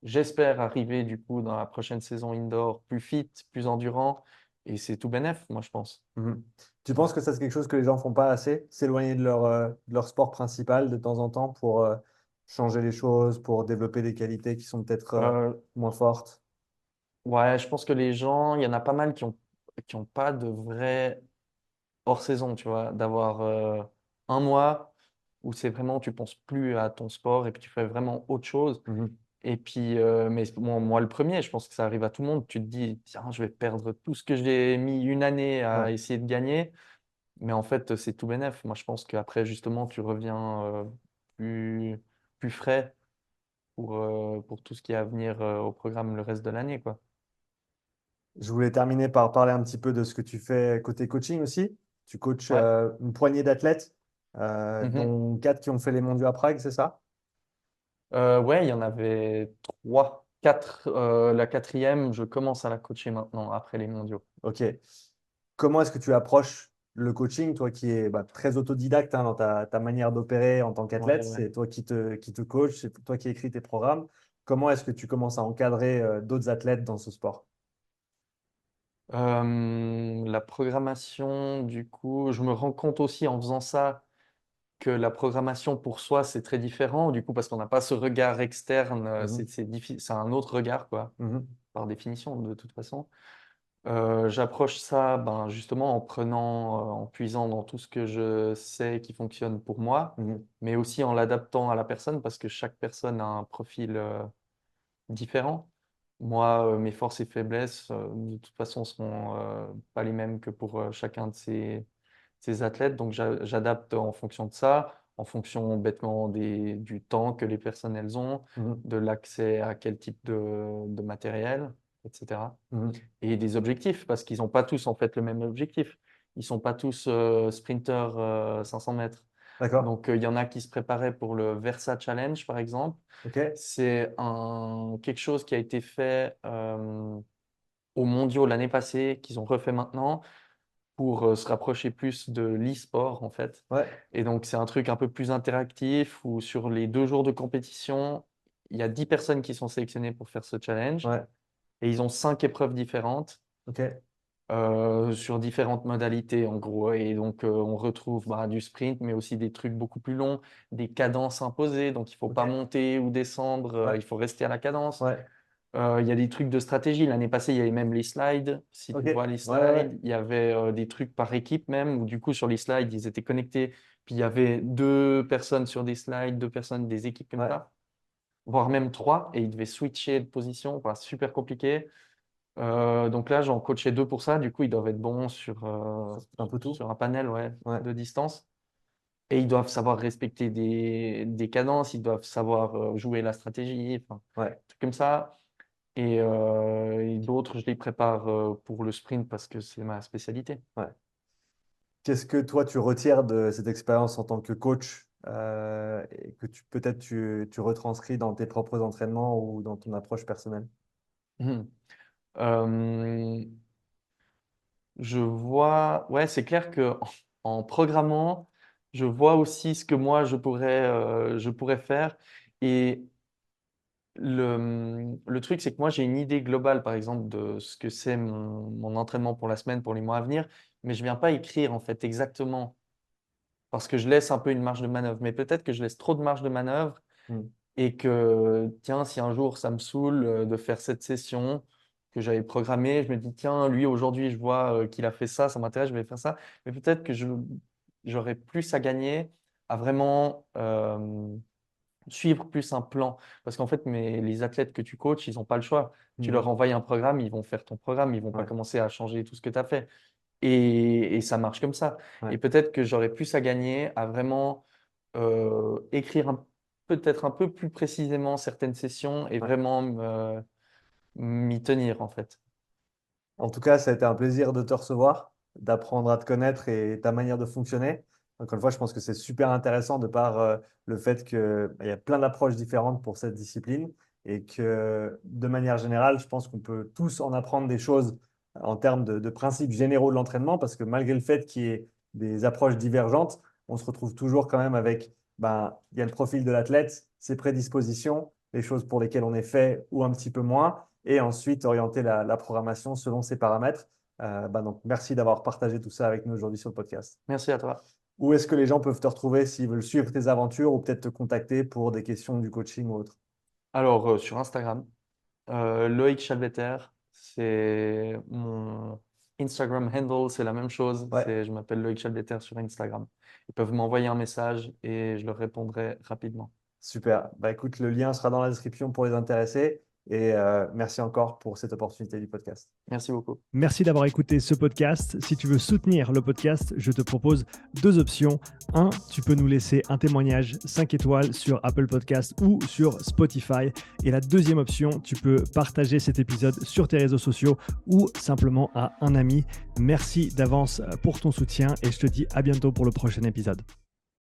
j'espère arriver du coup dans la prochaine saison indoor plus fit, plus endurant. Et c'est tout bénef, moi, je pense. Mhm. Tu penses que ça, c'est quelque chose que les gens font pas assez, s'éloigner de leur sport principal de temps en temps pour changer les choses, pour développer des qualités qui sont peut-être Euh, moins fortes? ouais, je pense que les gens, il y en a pas mal qui ont pas de vrai hors saison, tu vois, d'avoir un mois où c'est vraiment, tu penses plus à ton sport et puis tu fais vraiment autre chose. Mhm. Et puis, mais moi, le premier, je pense que ça arrive à tout le monde. Tu te dis, tiens, je vais perdre tout ce que j'ai mis une année Ouais. à essayer de gagner. Mais en fait, c'est tout bénef. Moi, je pense qu'après, justement, tu reviens plus, plus frais pour tout ce qui est à venir au programme le reste de l'année, quoi. Je voulais terminer par parler un petit peu de ce que tu fais côté coaching aussi. Tu coaches Ouais. une poignée d'athlètes, Mhm. dont quatre qui ont fait les mondiaux à Prague, c'est ça? Ouais, il y en avait trois, quatre. La quatrième, je commence à la coacher maintenant, après les mondiaux. Ok. Comment est-ce que tu approches le coaching, toi qui es très autodidacte dans ta manière d'opérer en tant qu'athlète, Ouais, ouais. c'est toi qui te coach, c'est toi qui écris tes programmes. Comment est-ce que tu commences à encadrer d'autres athlètes dans ce sport? La programmation, du coup, je me rends compte aussi en faisant ça que la programmation pour soi, c'est très différent, du coup, parce qu'on n'a pas ce regard externe, Mhm, c'est un autre regard, quoi, mhm, par définition, de toute façon. J'approche ça, ben, justement, en puisant dans tout ce que je sais qui fonctionne pour moi, mhm. mais aussi en l'adaptant à la personne, parce que chaque personne a un profil différents. Moi, mes forces et faiblesses, de toute façon, seront pas les mêmes que pour chacun de ces athlètes. Donc, j'adapte en fonction de ça, en fonction bêtement du temps que les personnes elles ont, Mhm, de l'accès à quel type de matériel, etc. mhm. Et des objectifs, parce qu'ils n'ont pas tous en fait le même objectif. Ils sont pas tous sprinters 500 mètres. D'accord. Donc, il y en a qui se préparaient pour le Versa Challenge, par exemple. Ok. C'est quelque chose qui a été fait aux mondiaux l'année passée, qu'ils ont refait maintenant pour se rapprocher plus de l'e-sport en fait. Ouais. Et donc c'est un truc un peu plus interactif où sur les 2 jours de compétition, il y a 10 personnes qui sont sélectionnées pour faire ce challenge Ouais. et ils ont 5 épreuves différentes Ok. sur différentes modalités en gros. Et donc on retrouve bah, du sprint mais aussi des trucs beaucoup plus longs, des cadences imposées. Donc il ne faut Ok. pas monter ou descendre, Ouais. il faut rester à la cadence. Ouais. Il y a des trucs de stratégie. L'année passée, il y avait même les slides. Si Ok. tu vois les Ouais, ouais, ouais. slides, il y avait des trucs par équipe même, où du coup, sur les slides, ils étaient connectés. Puis il y avait 2 personnes sur des slides, 2 personnes des équipes comme Ouais. ça, voire même 3, et ils devaient switcher de position. Enfin, super compliqué. Donc là, j'en coachais 2 pour ça. Du coup, ils doivent être bons Un peu tout. sur un panel ouais, Ouais. de distance. Et ils doivent savoir respecter des cadences, ils doivent savoir jouer la stratégie, enfin, Ouais. trucs comme ça. Et d'autres, je les prépare pour le sprint parce que c'est ma spécialité. Ouais. Qu'est-ce que toi tu retires de cette expérience en tant que coach et que peut-être tu retranscris dans tes propres entraînements ou dans ton approche personnelle? Mhm. Euh, je vois, ouais, c'est clair que en programmant, je vois aussi ce que moi je pourrais faire. Et le truc, c'est que moi, j'ai une idée globale, par exemple, de ce que c'est mon entraînement pour la semaine, pour les mois à venir, mais je viens pas écrire en fait exactement parce que je laisse un peu une marge de manœuvre. Mais peut-être que je laisse trop de marge de manœuvre Mm. et que, tiens, si un jour ça me saoule de faire cette session que j'avais programmée, je me dis, tiens, lui, aujourd'hui, je vois qu'il a fait ça, ça m'intéresse, je vais faire ça. Mais peut-être que j'aurais plus à gagner à vraiment suivre plus un plan. Parce qu'en fait, les athlètes que tu coaches, ils n'ont pas le choix. Tu leur Mm. envoies un programme, ils vont faire ton programme, ils vont pas Ouais, commencer à changer tout ce que tu as fait. Et ça marche comme ça. ouais, Et peut-être que j'aurais plus à gagner à vraiment écrire peut-être un peu plus précisément certaines sessions et ouais. vraiment m'y tenir en fait. En tout cas, ça a été un plaisir de te recevoir, d'apprendre à te connaître et ta manière de fonctionner. Encore une fois, je pense que c'est super intéressant de par le fait qu'il y a plein d'approches différentes pour cette discipline et que de manière générale, je pense qu'on peut tous en apprendre des choses en termes de principes généraux de l'entraînement parce que malgré le fait qu'il y ait des approches divergentes, on se retrouve toujours quand même avec, ben, il y a le profil de l'athlète, ses prédispositions, les choses pour lesquelles on est fait ou un petit peu moins et ensuite orienter la programmation selon ces paramètres. Donc, merci d'avoir partagé tout ça avec nous aujourd'hui sur le podcast. Merci à toi. Où est-ce que les gens peuvent te retrouver s'ils veulent suivre tes aventures ou peut-être te contacter pour des questions du coaching ou autre? Alors sur Instagram, Loïc Chalveter, c'est mon Instagram handle, c'est la même chose. Ouais, Je m'appelle Loïc Chalveter sur Instagram. Ils peuvent m'envoyer un message et je leur répondrai rapidement. super. Bah, écoute, le lien sera dans la description pour les intéressés. Et merci encore pour cette opportunité du podcast. Merci beaucoup. Merci d'avoir écouté ce podcast. Si tu veux soutenir le podcast, je te propose 2 options. 1, tu peux nous laisser un témoignage 5 étoiles sur Apple Podcast ou sur Spotify. Et la deuxième option, tu peux partager cet épisode sur tes réseaux sociaux ou simplement à un ami. Merci d'avance pour ton soutien et je te dis à bientôt pour le prochain épisode.